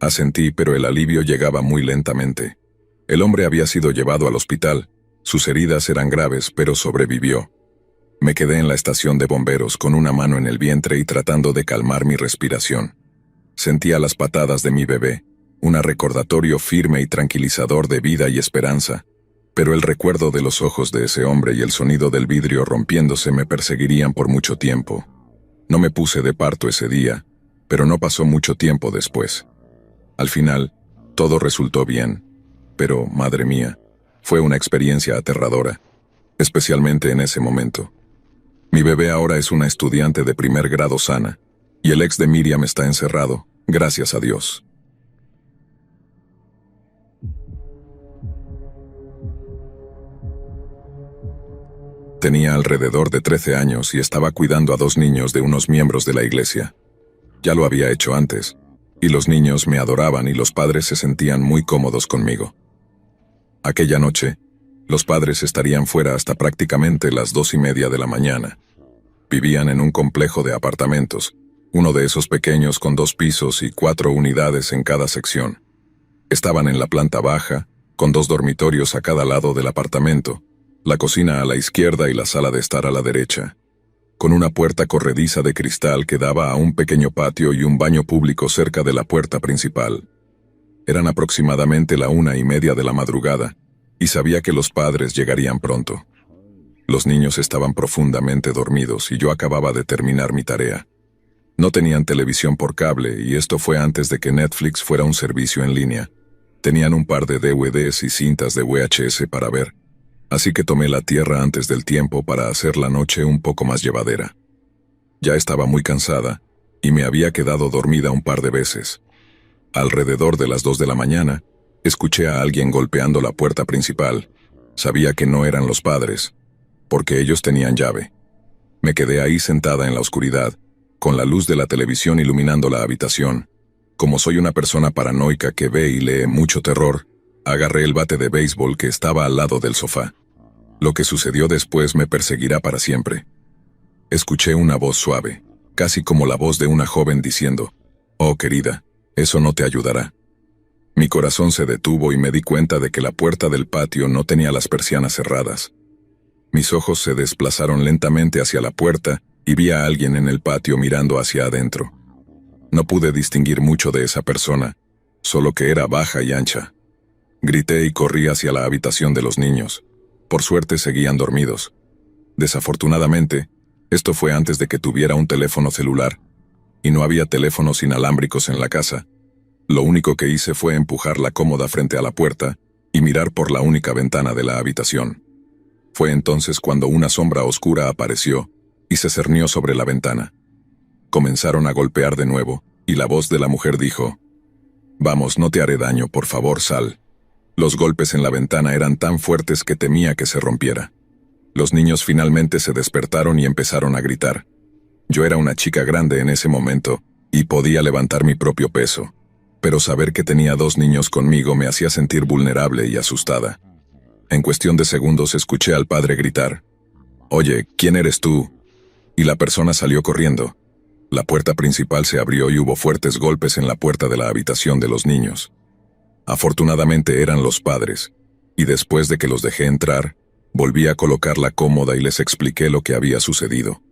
Asentí, pero el alivio llegaba muy lentamente. El hombre había sido llevado al hospital. Sus heridas eran graves, pero sobrevivió. Me quedé en la estación de bomberos con una mano en el vientre y tratando de calmar mi respiración. Sentía las patadas de mi bebé, un recordatorio firme y tranquilizador de vida y esperanza, pero el recuerdo de los ojos de ese hombre y el sonido del vidrio rompiéndose me perseguirían por mucho tiempo. No me puse de parto ese día, pero no pasó mucho tiempo después. Al final, todo resultó bien, pero, madre mía, fue una experiencia aterradora, especialmente en ese momento. Mi bebé ahora es una estudiante de primer grado sana, y el ex de Miriam está encerrado, gracias a Dios. Tenía alrededor de 13 años y estaba cuidando a 2 niños de unos miembros de la iglesia. Ya lo había hecho antes, y los niños me adoraban y los padres se sentían muy cómodos conmigo. Aquella noche, los padres estarían fuera hasta prácticamente las 2:30 de la mañana. Vivían en un complejo de apartamentos, uno de esos pequeños con 2 pisos y 4 unidades en cada sección. Estaban en la planta baja, con 2 dormitorios a cada lado del apartamento, La cocina a la izquierda y la sala de estar a la derecha, con una puerta corrediza de cristal que daba a un pequeño patio y un baño público cerca de la puerta principal. Eran aproximadamente la 1:30 de la madrugada, y sabía que los padres llegarían pronto. Los niños estaban profundamente dormidos y yo acababa de terminar mi tarea. No tenían televisión por cable y esto fue antes de que Netflix fuera un servicio en línea. Tenían un par de DVDs y cintas de VHS para ver, así que tomé la tierra antes del tiempo para hacer la noche un poco más llevadera. Ya estaba muy cansada y me había quedado dormida un par de veces. Alrededor de las 2 de la mañana, escuché a alguien golpeando la puerta principal. Sabía que no eran los padres, porque ellos tenían llave. Me quedé ahí sentada en la oscuridad, con la luz de la televisión iluminando la habitación. Como soy una persona paranoica que ve y lee mucho terror, agarré el bate de béisbol que estaba al lado del sofá. Lo que sucedió después me perseguirá para siempre. Escuché una voz suave, casi como la voz de una joven diciendo, «Oh, querida, eso no te ayudará». Mi corazón se detuvo y me di cuenta de que la puerta del patio no tenía las persianas cerradas. Mis ojos se desplazaron lentamente hacia la puerta y vi a alguien en el patio mirando hacia adentro. No pude distinguir mucho de esa persona, solo que era baja y ancha. Grité y corrí hacia la habitación de los niños. Por suerte seguían dormidos. Desafortunadamente, esto fue antes de que tuviera un teléfono celular, y no había teléfonos inalámbricos en la casa. Lo único que hice fue empujar la cómoda frente a la puerta y mirar por la única ventana de la habitación. Fue entonces cuando una sombra oscura apareció y se cernió sobre la ventana. Comenzaron a golpear de nuevo, y la voz de la mujer dijo, «Vamos, no te haré daño, por favor, sal». Los golpes en la ventana eran tan fuertes que temía que se rompiera. Los niños finalmente se despertaron y empezaron a gritar. Yo era una chica grande en ese momento, y podía levantar mi propio peso. Pero saber que tenía 2 niños conmigo me hacía sentir vulnerable y asustada. En cuestión de segundos escuché al padre gritar, «Oye, ¿quién eres tú?». Y la persona salió corriendo. La puerta principal se abrió y hubo fuertes golpes en la puerta de la habitación de los niños. Afortunadamente eran los padres, y después de que los dejé entrar, volví a colocar la cómoda y les expliqué lo que había sucedido.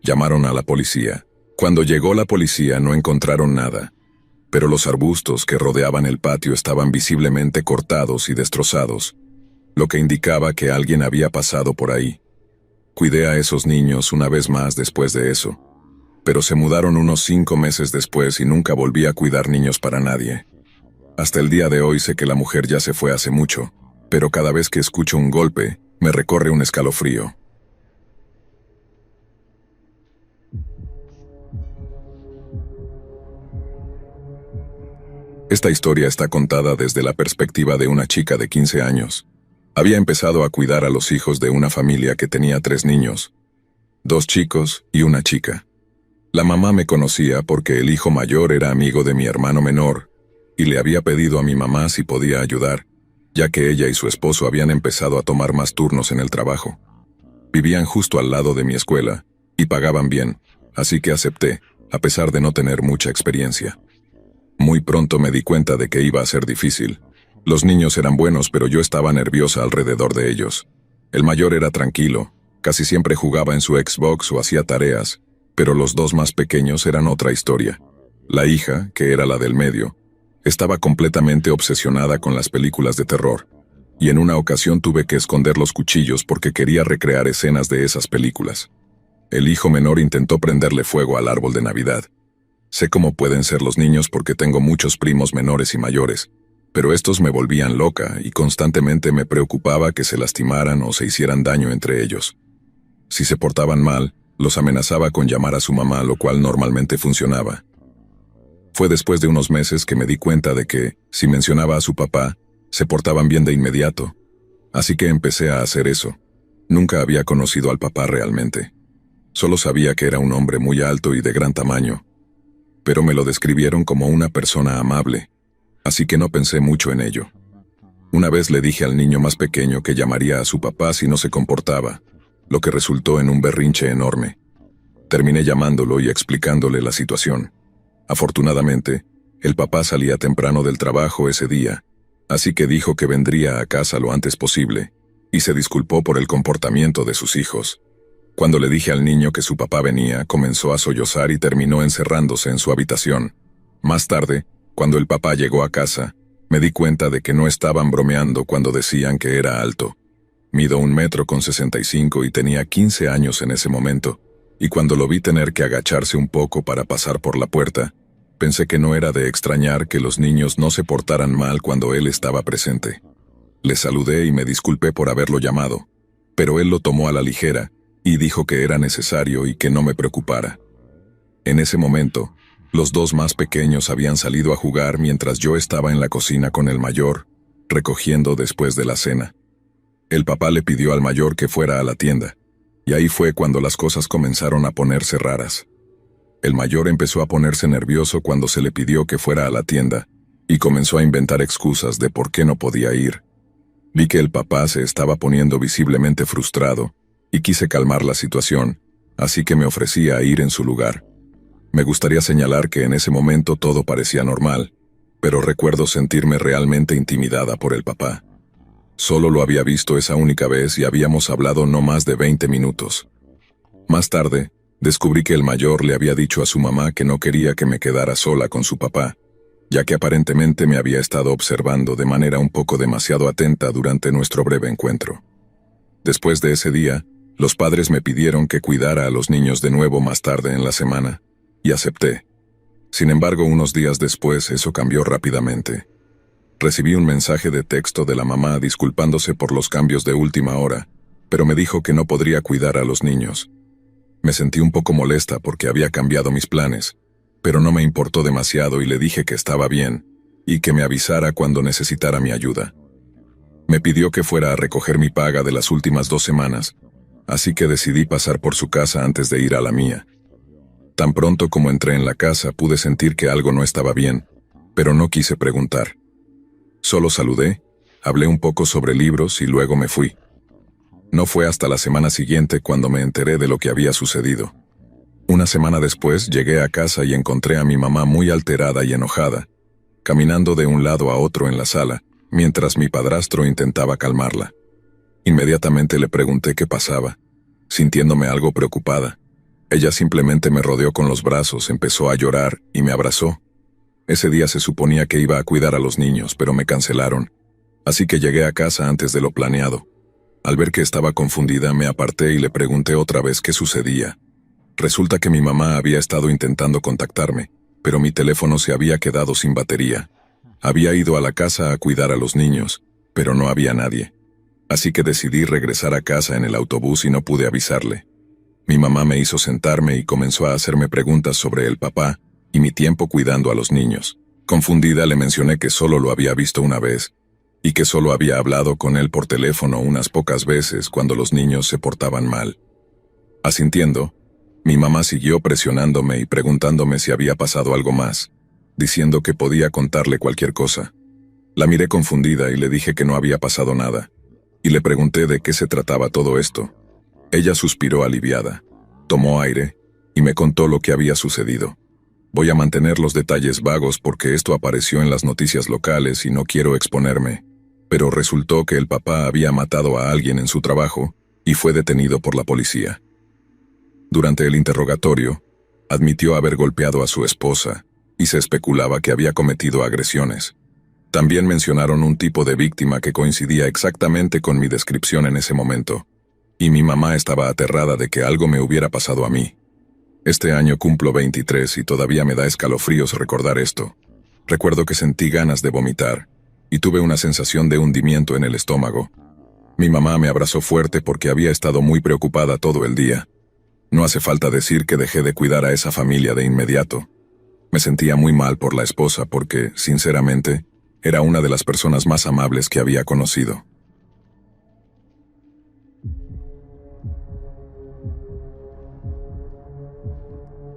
Llamaron a la policía. Cuando llegó la policía no encontraron nada, pero los arbustos que rodeaban el patio estaban visiblemente cortados y destrozados, lo que indicaba que alguien había pasado por ahí. Cuidé a esos niños una vez más después de eso, pero se mudaron unos 5 meses después y nunca volví a cuidar niños para nadie. Hasta el día de hoy sé que la mujer ya se fue hace mucho, pero cada vez que escucho un golpe, me recorre un escalofrío. Esta historia está contada desde la perspectiva de una chica de 15 años. Había empezado a cuidar a los hijos de una familia que tenía 3 niños, 2 chicos y una chica. La mamá me conocía porque el hijo mayor era amigo de mi hermano menor y le había pedido a mi mamá si podía ayudar, ya que ella y su esposo habían empezado a tomar más turnos en el trabajo. Vivían justo al lado de mi escuela y pagaban bien, así que acepté, a pesar de no tener mucha experiencia. Muy pronto me di cuenta de que iba a ser difícil. Los niños eran buenos, pero yo estaba nerviosa alrededor de ellos. El mayor era tranquilo, casi siempre jugaba en su Xbox o hacía tareas, pero los 2 más pequeños eran otra historia. La hija, que era la del medio, estaba completamente obsesionada con las películas de terror, y en una ocasión tuve que esconder los cuchillos porque quería recrear escenas de esas películas. El hijo menor intentó prenderle fuego al árbol de Navidad. Sé cómo pueden ser los niños porque tengo muchos primos menores y mayores, pero estos me volvían loca y constantemente me preocupaba que se lastimaran o se hicieran daño entre ellos. Si se portaban mal, los amenazaba con llamar a su mamá, lo cual normalmente funcionaba. Fue después de unos meses que me di cuenta de que, si mencionaba a su papá, se portaban bien de inmediato. Así que empecé a hacer eso. Nunca había conocido al papá realmente. Solo sabía que era un hombre muy alto y de gran tamaño. Pero me lo describieron como una persona amable, así que no pensé mucho en ello. Una vez le dije al niño más pequeño que llamaría a su papá si no se comportaba, lo que resultó en un berrinche enorme. Terminé llamándolo y explicándole la situación. Afortunadamente, el papá salía temprano del trabajo ese día, así que dijo que vendría a casa lo antes posible, y se disculpó por el comportamiento de sus hijos. Cuando le dije al niño que su papá venía, comenzó a sollozar y terminó encerrándose en su habitación. Más tarde, cuando el papá llegó a casa, me di cuenta de que no estaban bromeando cuando decían que era alto. Mido 1,65 m y tenía 15 años en ese momento, y cuando lo vi tener que agacharse un poco para pasar por la puerta, pensé que no era de extrañar que los niños no se portaran mal cuando él estaba presente. Le saludé y me disculpé por haberlo llamado, pero él lo tomó a la ligera y dijo que era necesario y que no me preocupara. En ese momento, los dos más pequeños habían salido a jugar mientras yo estaba en la cocina con el mayor, recogiendo después de la cena. El papá le pidió al mayor que fuera a la tienda, y ahí fue cuando las cosas comenzaron a ponerse raras. El mayor empezó a ponerse nervioso cuando se le pidió que fuera a la tienda, y comenzó a inventar excusas de por qué no podía ir. Vi que el papá se estaba poniendo visiblemente frustrado, y quise calmar la situación, así que me ofrecí a ir en su lugar. Me gustaría señalar que en ese momento todo parecía normal, pero recuerdo sentirme realmente intimidada por el papá. Solo lo había visto esa única vez y habíamos hablado no más de 20 minutos. Más tarde, descubrí que el mayor le había dicho a su mamá que no quería que me quedara sola con su papá, ya que aparentemente me había estado observando de manera un poco demasiado atenta durante nuestro breve encuentro. Después de ese día, los padres me pidieron que cuidara a los niños de nuevo más tarde en la semana, y acepté. Sin embargo, unos días después eso cambió rápidamente. Recibí un mensaje de texto de la mamá disculpándose por los cambios de última hora, pero me dijo que no podría cuidar a los niños. Me sentí un poco molesta porque había cambiado mis planes, pero no me importó demasiado y le dije que estaba bien, y que me avisara cuando necesitara mi ayuda. Me pidió que fuera a recoger mi paga de las últimas 2 semanas, así que decidí pasar por su casa antes de ir a la mía. Tan pronto como entré en la casa pude sentir que algo no estaba bien, pero no quise preguntar. Solo saludé, hablé un poco sobre libros y luego me fui. No fue hasta la semana siguiente cuando me enteré de lo que había sucedido. Una semana después llegué a casa y encontré a mi mamá muy alterada y enojada, caminando de un lado a otro en la sala, mientras mi padrastro intentaba calmarla. Inmediatamente le pregunté qué pasaba, sintiéndome algo preocupada. Ella simplemente me rodeó con los brazos, empezó a llorar y me abrazó. Ese día se suponía que iba a cuidar a los niños, pero me cancelaron, así que llegué a casa antes de lo planeado. Al ver que estaba confundida, me aparté y le pregunté otra vez qué sucedía. Resulta que mi mamá había estado intentando contactarme, pero mi teléfono se había quedado sin batería. Había ido a la casa a cuidar a los niños, pero no había nadie. Así que decidí regresar a casa en el autobús y no pude avisarle. Mi mamá me hizo sentarme y comenzó a hacerme preguntas sobre el papá y mi tiempo cuidando a los niños. Confundida le mencioné que solo lo había visto una vez, y que solo había hablado con él por teléfono unas pocas veces cuando los niños se portaban mal. Asintiendo, mi mamá siguió presionándome y preguntándome si había pasado algo más, diciendo que podía contarle cualquier cosa. La miré confundida y le dije que no había pasado nada, y le pregunté de qué se trataba todo esto. Ella suspiró aliviada, tomó aire, y me contó lo que había sucedido. Voy a mantener los detalles vagos porque esto apareció en las noticias locales y no quiero exponerme, pero resultó que el papá había matado a alguien en su trabajo y fue detenido por la policía. Durante el interrogatorio, admitió haber golpeado a su esposa y se especulaba que había cometido agresiones. También mencionaron un tipo de víctima que coincidía exactamente con mi descripción en ese momento, y mi mamá estaba aterrada de que algo me hubiera pasado a mí. Este año cumplo 23 y todavía me da escalofríos recordar esto. Recuerdo que sentí ganas de vomitar, y tuve una sensación de hundimiento en el estómago. Mi mamá me abrazó fuerte porque había estado muy preocupada todo el día. No hace falta decir que dejé de cuidar a esa familia de inmediato. Me sentía muy mal por la esposa porque, sinceramente, era una de las personas más amables que había conocido.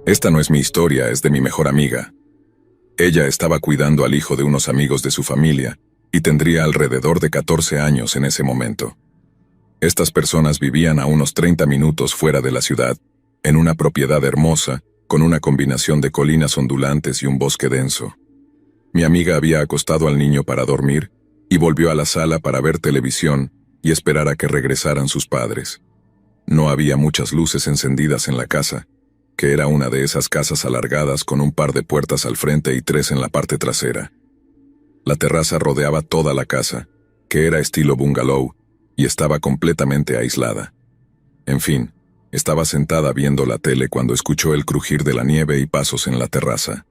Esta no es mi historia, es de mi mejor amiga. Ella estaba cuidando al hijo de unos amigos de su familia y tendría alrededor de 14 años en ese momento. Estas personas vivían a unos 30 minutos fuera de la ciudad, en una propiedad hermosa, con una combinación de colinas ondulantes y un bosque denso. Mi amiga había acostado al niño para dormir y volvió a la sala para ver televisión y esperar a que regresaran sus padres. No había muchas luces encendidas en la casa, que era una de esas casas alargadas con un par de puertas al frente y 3 en la parte trasera. La terraza rodeaba toda la casa, que era estilo bungalow, y estaba completamente aislada. En fin, estaba sentada viendo la tele cuando escuchó el crujir de la nieve y pasos en la terraza.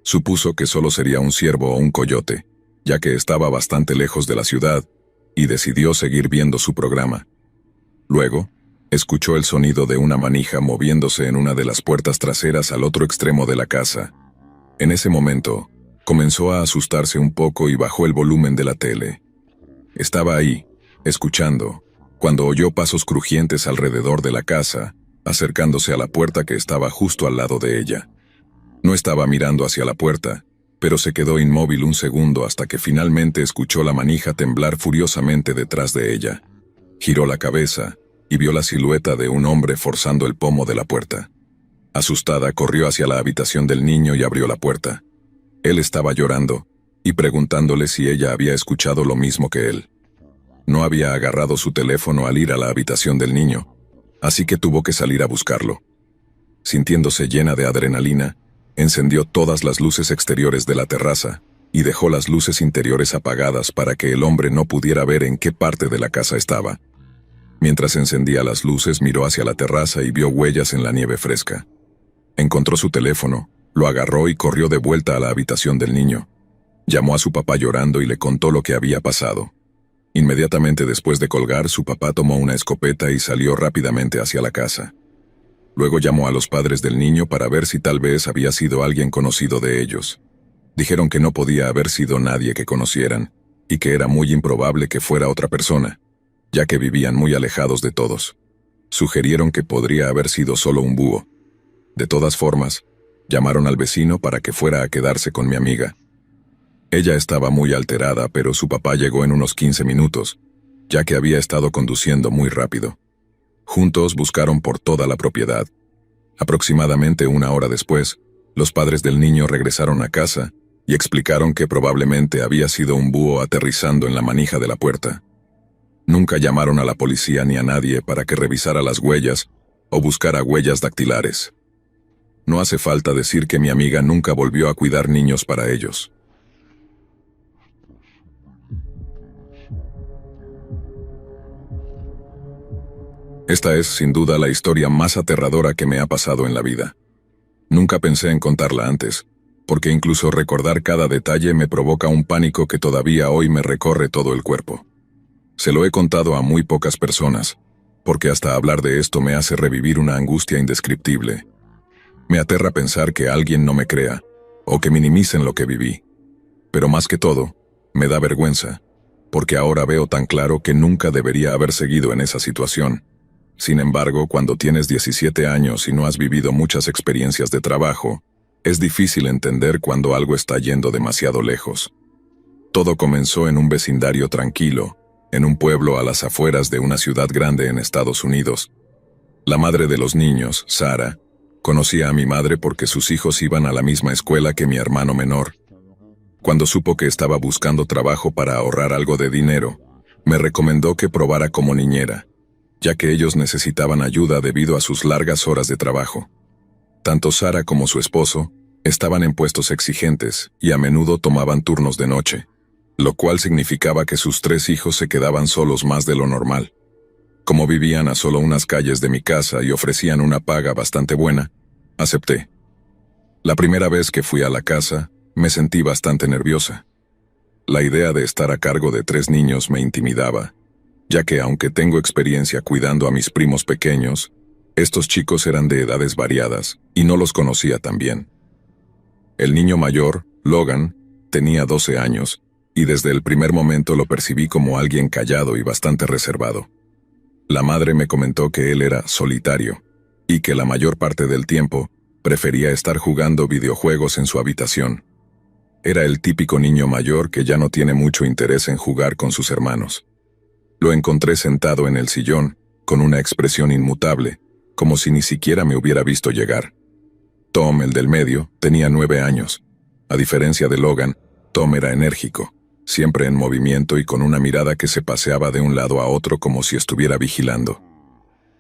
Supuso que solo sería un ciervo o un coyote, ya que estaba bastante lejos de la ciudad, y decidió seguir viendo su programa. Luego, escuchó el sonido de una manija moviéndose en una de las puertas traseras al otro extremo de la casa. En ese momento, comenzó a asustarse un poco y bajó el volumen de la tele. Estaba ahí, escuchando, cuando oyó pasos crujientes alrededor de la casa, acercándose a la puerta que estaba justo al lado de ella. No estaba mirando hacia la puerta, pero se quedó inmóvil un segundo hasta que finalmente escuchó la manija temblar furiosamente detrás de ella. Giró la cabeza y vio la silueta de un hombre forzando el pomo de la puerta. Asustada, corrió hacia la habitación del niño y abrió la puerta. Él estaba llorando y preguntándole si ella había escuchado lo mismo que él. No había agarrado su teléfono al ir a la habitación del niño, así que tuvo que salir a buscarlo. Sintiéndose llena de adrenalina, encendió todas las luces exteriores de la terraza y dejó las luces interiores apagadas para que el hombre no pudiera ver en qué parte de la casa estaba. Mientras encendía las luces, miró hacia la terraza y vio huellas en la nieve fresca. Encontró su teléfono, lo agarró y corrió de vuelta a la habitación del niño. Llamó a su papá llorando y le contó lo que había pasado. Inmediatamente después de colgar, su papá tomó una escopeta y salió rápidamente hacia la casa. Luego llamó a los padres del niño para ver si tal vez había sido alguien conocido de ellos. Dijeron que no podía haber sido nadie que conocieran, y que era muy improbable que fuera otra persona, ya que vivían muy alejados de todos. Sugirieron que podría haber sido solo un búho. De todas formas, llamaron al vecino para que fuera a quedarse con mi amiga. Ella estaba muy alterada, pero su papá llegó en unos 15 minutos, ya que había estado conduciendo muy rápido. Juntos buscaron por toda la propiedad. Aproximadamente 1 hora después, los padres del niño regresaron a casa y explicaron que probablemente había sido un búho aterrizando en la manija de la puerta. Nunca llamaron a la policía ni a nadie para que revisara las huellas o buscara huellas dactilares. No hace falta decir que mi amiga nunca volvió a cuidar niños para ellos. Esta es, sin duda, la historia más aterradora que me ha pasado en la vida. Nunca pensé en contarla antes, porque incluso recordar cada detalle me provoca un pánico que todavía hoy me recorre todo el cuerpo. Se lo he contado a muy pocas personas, porque hasta hablar de esto me hace revivir una angustia indescriptible. Me aterra pensar que alguien no me crea, o que minimicen lo que viví. Pero más que todo, me da vergüenza, porque ahora veo tan claro que nunca debería haber seguido en esa situación. Sin embargo, cuando tienes 17 años y no has vivido muchas experiencias de trabajo, es difícil entender cuando algo está yendo demasiado lejos. Todo comenzó en un vecindario tranquilo, en un pueblo a las afueras de una ciudad grande en Estados Unidos. La madre de los niños, Sara, conocía a mi madre porque sus hijos iban a la misma escuela que mi hermano menor. Cuando supo que estaba buscando trabajo para ahorrar algo de dinero, me recomendó que probara como niñera, ya que ellos necesitaban ayuda debido a sus largas horas de trabajo. Tanto Sara como su esposo estaban en puestos exigentes y a menudo tomaban turnos de noche, lo cual significaba que sus 3 hijos se quedaban solos más de lo normal. Como vivían a solo unas calles de mi casa y ofrecían una paga bastante buena, acepté. La primera vez que fui a la casa, me sentí bastante nerviosa. La idea de estar a cargo de 3 niños me intimidaba, ya que aunque tengo experiencia cuidando a mis primos pequeños, estos chicos eran de edades variadas y no los conocía tan bien. El niño mayor, Logan, tenía 12 años, y desde el primer momento lo percibí como alguien callado y bastante reservado. La madre me comentó que él era solitario, y que la mayor parte del tiempo prefería estar jugando videojuegos en su habitación. Era el típico niño mayor que ya no tiene mucho interés en jugar con sus hermanos. Lo encontré sentado en el sillón, con una expresión inmutable, como si ni siquiera me hubiera visto llegar. Tom, el del medio, tenía 9 años. A diferencia de Logan, Tom era enérgico, siempre en movimiento y con una mirada que se paseaba de un lado a otro como si estuviera vigilando.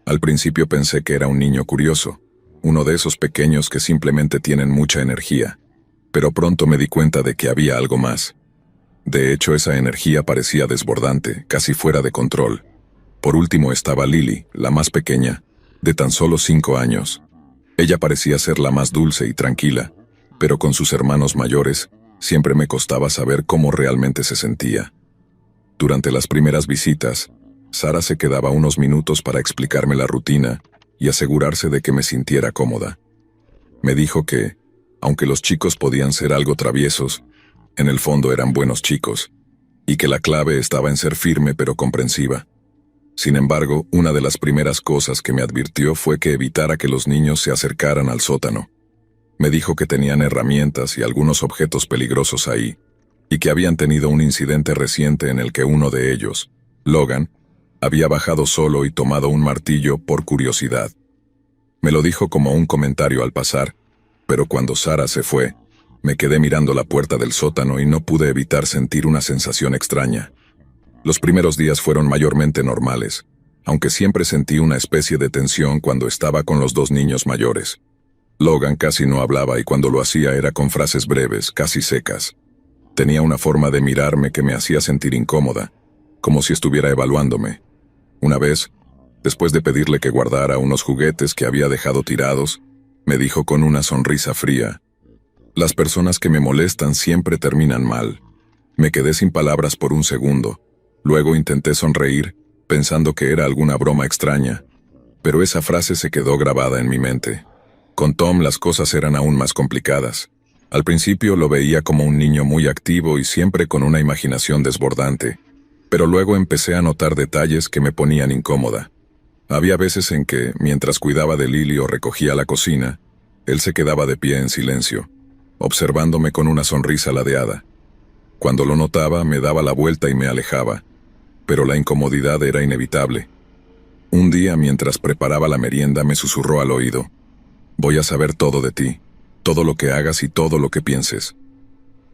Al principio pensé que era un niño curioso, uno de esos pequeños que simplemente tienen mucha energía, pero pronto me di cuenta de que había algo más. De hecho, esa energía parecía desbordante, casi fuera de control. Por último estaba Lily, la más pequeña, de tan solo 5 años. Ella parecía ser la más dulce y tranquila, pero con sus hermanos mayores, siempre me costaba saber cómo realmente se sentía. Durante las primeras visitas, Sara se quedaba unos minutos para explicarme la rutina y asegurarse de que me sintiera cómoda. Me dijo que, aunque los chicos podían ser algo traviesos, en el fondo eran buenos chicos, y que la clave estaba en ser firme pero comprensiva. Sin embargo, una de las primeras cosas que me advirtió fue que evitara que los niños se acercaran al sótano. Me dijo que tenían herramientas y algunos objetos peligrosos ahí, y que habían tenido un incidente reciente en el que uno de ellos, Logan, había bajado solo y tomado un martillo por curiosidad. Me lo dijo como un comentario al pasar, pero cuando Sara se fue, me quedé mirando la puerta del sótano y no pude evitar sentir una sensación extraña. Los primeros días fueron mayormente normales, aunque siempre sentí una especie de tensión cuando estaba con los 2 niños mayores. Logan casi no hablaba y cuando lo hacía era con frases breves, casi secas. Tenía una forma de mirarme que me hacía sentir incómoda, como si estuviera evaluándome. Una vez, después de pedirle que guardara unos juguetes que había dejado tirados, me dijo con una sonrisa fría: «Las personas que me molestan siempre terminan mal». Me quedé sin palabras por un segundo. Luego intenté sonreír, pensando que era alguna broma extraña, pero esa frase se quedó grabada en mi mente. Con Tom las cosas eran aún más complicadas. Al principio lo veía como un niño muy activo y siempre con una imaginación desbordante, pero luego empecé a notar detalles que me ponían incómoda. Había veces en que, mientras cuidaba de Lily o recogía la cocina, él se quedaba de pie en silencio, observándome con una sonrisa ladeada. Cuando lo notaba, me daba la vuelta y me alejaba, pero la incomodidad era inevitable. Un día, mientras preparaba la merienda, me susurró al oído: «Voy a saber todo de ti, todo lo que hagas y todo lo que pienses».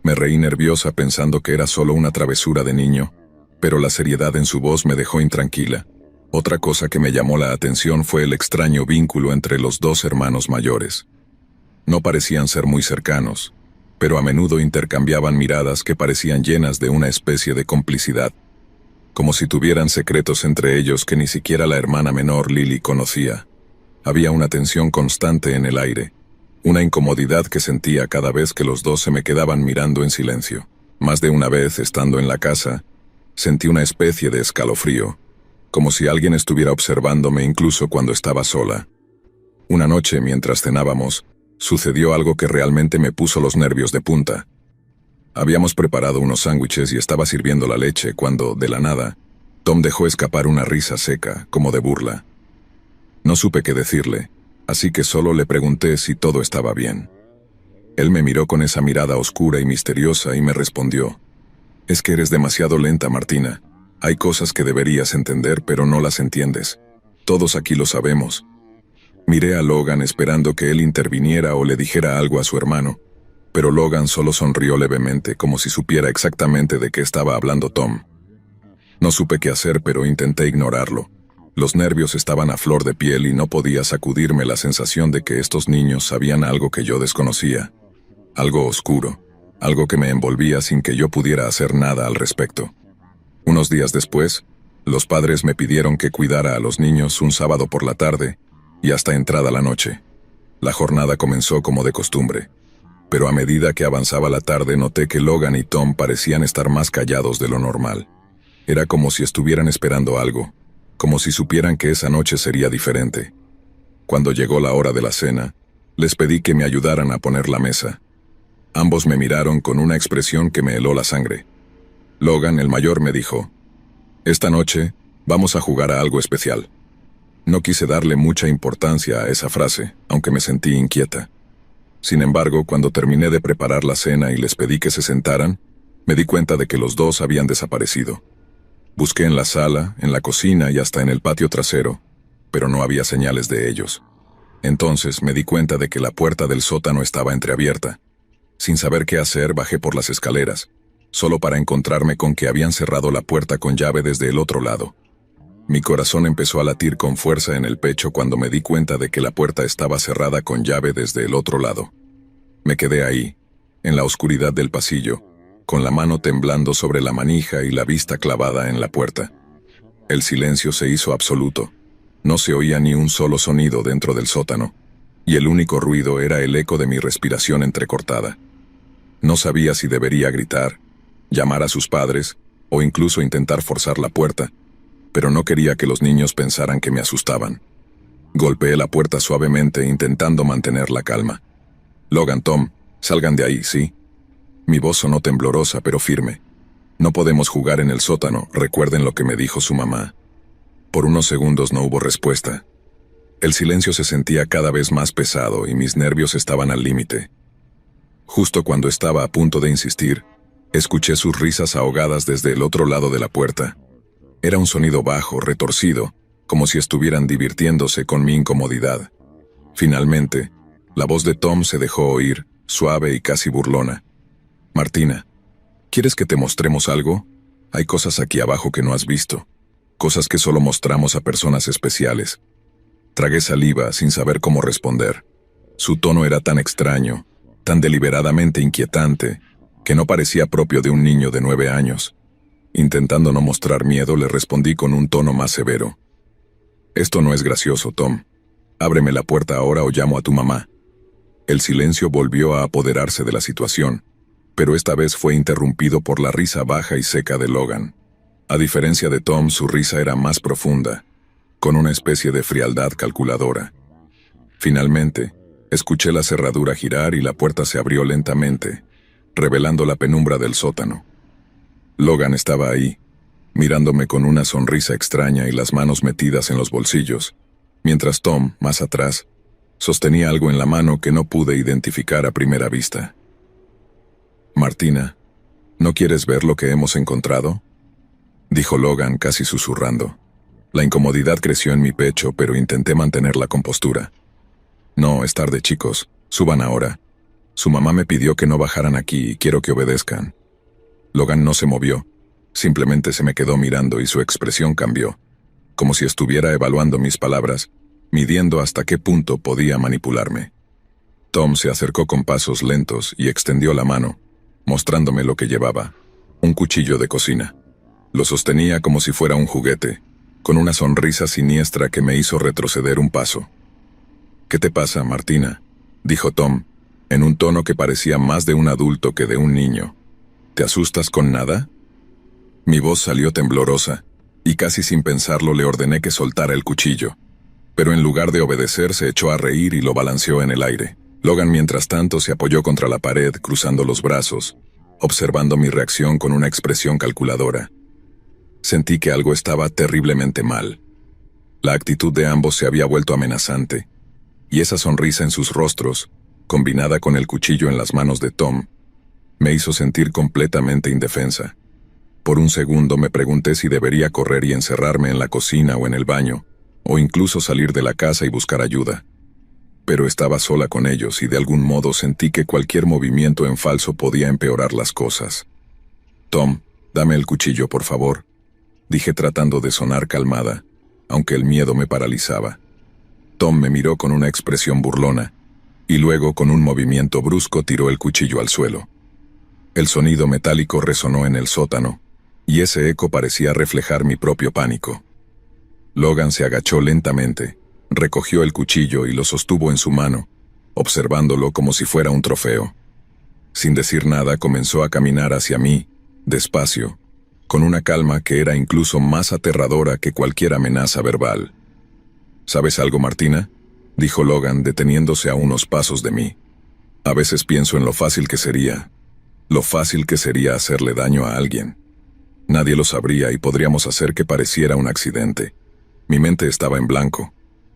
Me reí nerviosa pensando que era solo una travesura de niño, pero la seriedad en su voz me dejó intranquila. Otra cosa que me llamó la atención fue el extraño vínculo entre los 2 hermanos mayores. No parecían ser muy cercanos, pero a menudo intercambiaban miradas que parecían llenas de una especie de complicidad, como si tuvieran secretos entre ellos que ni siquiera la hermana menor Lily conocía. Había una tensión constante en el aire, una incomodidad que sentía cada vez que los 2 se me quedaban mirando en silencio. Más de una vez, estando en la casa, sentí una especie de escalofrío, como si alguien estuviera observándome incluso cuando estaba sola. Una noche, mientras cenábamos, sucedió algo que realmente me puso los nervios de punta. Habíamos preparado unos sándwiches y estaba sirviendo la leche cuando, de la nada, Tom dejó escapar una risa seca, como de burla. No supe qué decirle, así que solo le pregunté si todo estaba bien. Él me miró con esa mirada oscura y misteriosa y me respondió: «Es que eres demasiado lenta, Martina. Hay cosas que deberías entender, pero no las entiendes. Todos aquí lo sabemos». Miré a Logan esperando que él interviniera o le dijera algo a su hermano, pero Logan solo sonrió levemente, como si supiera exactamente de qué estaba hablando Tom. No supe qué hacer, pero intenté ignorarlo. Los nervios estaban a flor de piel y no podía sacudirme la sensación de que estos niños sabían algo que yo desconocía. Algo oscuro, algo que me envolvía sin que yo pudiera hacer nada al respecto. Unos días después, los padres me pidieron que cuidara a los niños un sábado por la tarde y hasta entrada la noche. La jornada comenzó como de costumbre, pero a medida que avanzaba la tarde noté que Logan y Tom parecían estar más callados de lo normal. Era como si estuvieran esperando algo, como si supieran que esa noche sería diferente. Cuando llegó la hora de la cena, les pedí que me ayudaran a poner la mesa. Ambos me miraron con una expresión que me heló la sangre. Logan, el mayor, me dijo: «Esta noche vamos a jugar a algo especial». No quise darle mucha importancia a esa frase, aunque me sentí inquieta. Sin embargo, cuando terminé de preparar la cena y les pedí que se sentaran, me di cuenta de que los 2 habían desaparecido. Busqué en la sala, en la cocina y hasta en el patio trasero, pero no había señales de ellos. Entonces me di cuenta de que la puerta del sótano estaba entreabierta. Sin saber qué hacer, bajé por las escaleras. solo para encontrarme con que habían cerrado la puerta con llave desde el otro lado. Mi corazón empezó a latir con fuerza en el pecho cuando me di cuenta de que la puerta estaba cerrada con llave desde el otro lado. Me quedé ahí, en la oscuridad del pasillo, con la mano temblando sobre la manija y la vista clavada en la puerta. El silencio se hizo absoluto. No se oía ni un solo sonido dentro del sótano, y el único ruido era el eco de mi respiración entrecortada. No sabía si debería gritar, llamar a sus padres, o incluso intentar forzar la puerta, pero no quería que los niños pensaran que me asustaban. Golpeé la puerta suavemente intentando mantener la calma. Logan, Tom, salgan de ahí, ¿sí? Mi voz sonó temblorosa pero firme. No podemos jugar en el sótano, recuerden lo que me dijo su mamá. Por unos segundos no hubo respuesta. El silencio se sentía cada vez más pesado y mis nervios estaban al límite. Justo cuando estaba a punto de insistir, escuché sus risas ahogadas desde el otro lado de la puerta. Era un sonido bajo, retorcido, como si estuvieran divirtiéndose con mi incomodidad. Finalmente, la voz de Tom se dejó oír, suave y casi burlona. Martina, ¿quieres que te mostremos algo? Hay cosas aquí abajo que no has visto. Cosas que solo mostramos a personas especiales. Tragué saliva sin saber cómo responder. Su tono era tan extraño, tan deliberadamente inquietante, que no parecía propio de un niño de 9 años. Intentando no mostrar miedo, le respondí con un tono más severo. Esto no es gracioso, Tom. Ábreme la puerta ahora o llamo a tu mamá. El silencio volvió a apoderarse de la situación, pero esta vez fue interrumpido por la risa baja y seca de Logan. A diferencia de Tom, su risa era más profunda, con una especie de frialdad calculadora. Finalmente, escuché la cerradura girar y la puerta se abrió lentamente, revelando la penumbra del sótano. Logan estaba ahí, mirándome con una sonrisa extraña y las manos metidas en los bolsillos, mientras Tom, más atrás, sostenía algo en la mano que no pude identificar a primera vista. Martina, ¿no quieres ver lo que hemos encontrado?, dijo Logan casi susurrando. La incomodidad creció en mi pecho, pero intenté mantener la compostura. No, es tarde, chicos, suban ahora. Su mamá me pidió que no bajaran aquí y quiero que obedezcan. Logan no se movió, simplemente se me quedó mirando y su expresión cambió, como si estuviera evaluando mis palabras, midiendo hasta qué punto podía manipularme. Tom se acercó con pasos lentos y extendió la mano, mostrándome lo que llevaba, un cuchillo de cocina. Lo sostenía como si fuera un juguete, con una sonrisa siniestra que me hizo retroceder un paso. ¿Qué te pasa, Martina?, dijo Tom, en un tono que parecía más de un adulto que de un niño. ¿Te asustas con nada? Mi voz salió temblorosa, y casi sin pensarlo le ordené que soltara el cuchillo, pero en lugar de obedecer se echó a reír y lo balanceó en el aire. Logan, mientras tanto, se apoyó contra la pared, cruzando los brazos, observando mi reacción con una expresión calculadora. Sentí que algo estaba terriblemente mal. La actitud de ambos se había vuelto amenazante, y esa sonrisa en sus rostros, combinada con el cuchillo en las manos de Tom, me hizo sentir completamente indefensa. Por un segundo me pregunté si debería correr y encerrarme en la cocina o en el baño, o incluso salir de la casa y buscar ayuda. Pero estaba sola con ellos y de algún modo sentí que cualquier movimiento en falso podía empeorar las cosas. Tom, dame el cuchillo, por favor, dije tratando de sonar calmada, aunque el miedo me paralizaba. Tom me miró con una expresión burlona, y luego con un movimiento brusco tiró el cuchillo al suelo. El sonido metálico resonó en el sótano, y ese eco parecía reflejar mi propio pánico. Logan se agachó lentamente, recogió el cuchillo y lo sostuvo en su mano, observándolo como si fuera un trofeo. Sin decir nada, comenzó a caminar hacia mí, despacio, con una calma que era incluso más aterradora que cualquier amenaza verbal. ¿Sabes algo, Martina?, dijo Logan, deteniéndose a unos pasos de mí. A veces pienso en lo fácil que sería hacerle daño a alguien. Nadie lo sabría y podríamos hacer que pareciera un accidente. Mi mente estaba en blanco.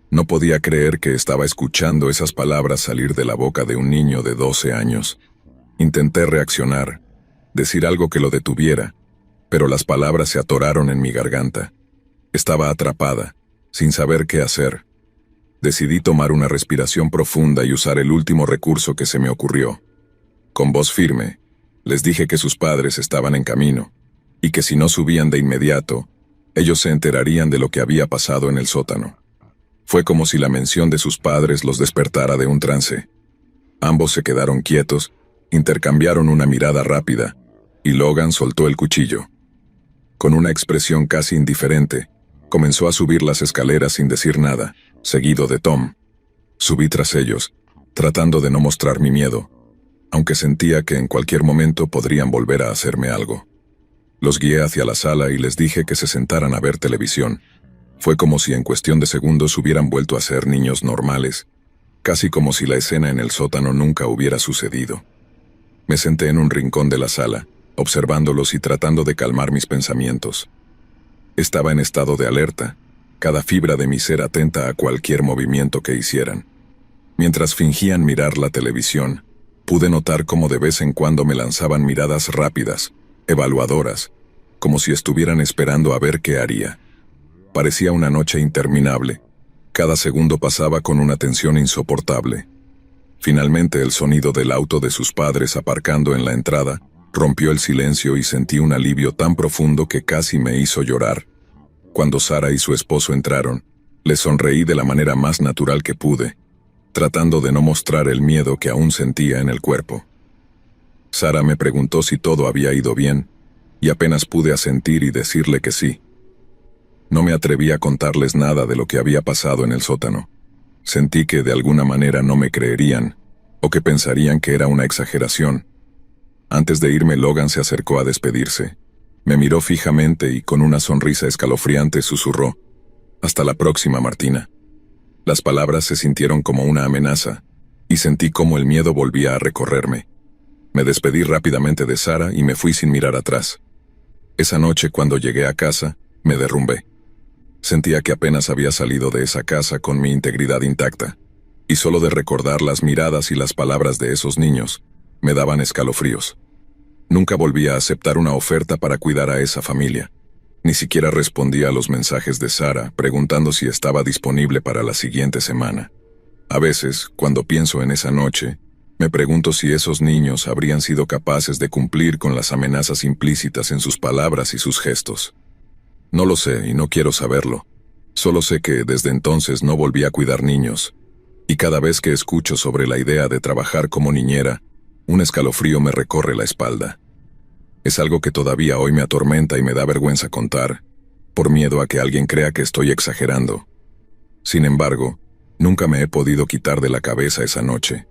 No podía creer que estaba escuchando esas palabras salir de la boca de un niño de 12 años. Intenté reaccionar, decir algo que lo detuviera, pero las palabras se atoraron en mi garganta. Estaba atrapada, sin saber qué hacer. Decidí tomar una respiración profunda y usar el último recurso que se me ocurrió. Con voz firme, Les dije que sus padres estaban en camino, y que si no subían de inmediato, ellos se enterarían de lo que había pasado en el sótano. Fue como si la mención de sus padres los despertara de un trance. Ambos se quedaron quietos, intercambiaron una mirada rápida, y Logan soltó el cuchillo. Con una expresión casi indiferente, comenzó a subir las escaleras sin decir nada, seguido de Tom. Subí tras ellos, tratando de no mostrar mi miedo, aunque sentía que en cualquier momento podrían volver a hacerme algo. Los guié hacia la sala y les dije que se sentaran a ver televisión. Fue como si en cuestión de segundos hubieran vuelto a ser niños normales, casi como si la escena en el sótano nunca hubiera sucedido. Me senté en un rincón de la sala, observándolos y tratando de calmar mis pensamientos. Estaba en estado de alerta, cada fibra de mi ser atenta a cualquier movimiento que hicieran. Mientras fingían mirar la televisión, pude notar cómo de vez en cuando me lanzaban miradas rápidas, evaluadoras, como si estuvieran esperando a ver qué haría. Parecía una noche interminable. Cada segundo pasaba con una tensión insoportable. Finalmente el sonido del auto de sus padres aparcando en la entrada rompió el silencio y sentí un alivio tan profundo que casi me hizo llorar. Cuando Sara y su esposo entraron, les sonreí de la manera más natural que pude, tratando de no mostrar el miedo que aún sentía en el cuerpo. Sara me preguntó si todo había ido bien, y apenas pude asentir y decirle que sí. No me atreví a contarles nada de lo que había pasado en el sótano. Sentí que de alguna manera no me creerían, o que pensarían que era una exageración. Antes de irme, Logan se acercó a despedirse. Me miró fijamente y con una sonrisa escalofriante susurró: «Hasta la próxima, Martina». Las palabras se sintieron como una amenaza, y sentí cómo el miedo volvía a recorrerme. Me despedí rápidamente de Sara y me fui sin mirar atrás. Esa noche, cuando llegué a casa, me derrumbé. Sentía que apenas había salido de esa casa con mi integridad intacta, y solo de recordar las miradas y las palabras de esos niños, me daban escalofríos. Nunca volví a aceptar una oferta para cuidar a esa familia. Ni siquiera respondí a los mensajes de Sara preguntando si estaba disponible para la siguiente semana. A veces, cuando pienso en esa noche, me pregunto si esos niños habrían sido capaces de cumplir con las amenazas implícitas en sus palabras y sus gestos. No lo sé y no quiero saberlo. Solo sé que desde entonces no volví a cuidar niños, y cada vez que escucho sobre la idea de trabajar como niñera, un escalofrío me recorre la espalda. Es algo que todavía hoy me atormenta y me da vergüenza contar, por miedo a que alguien crea que estoy exagerando. Sin embargo, nunca me he podido quitar de la cabeza esa noche.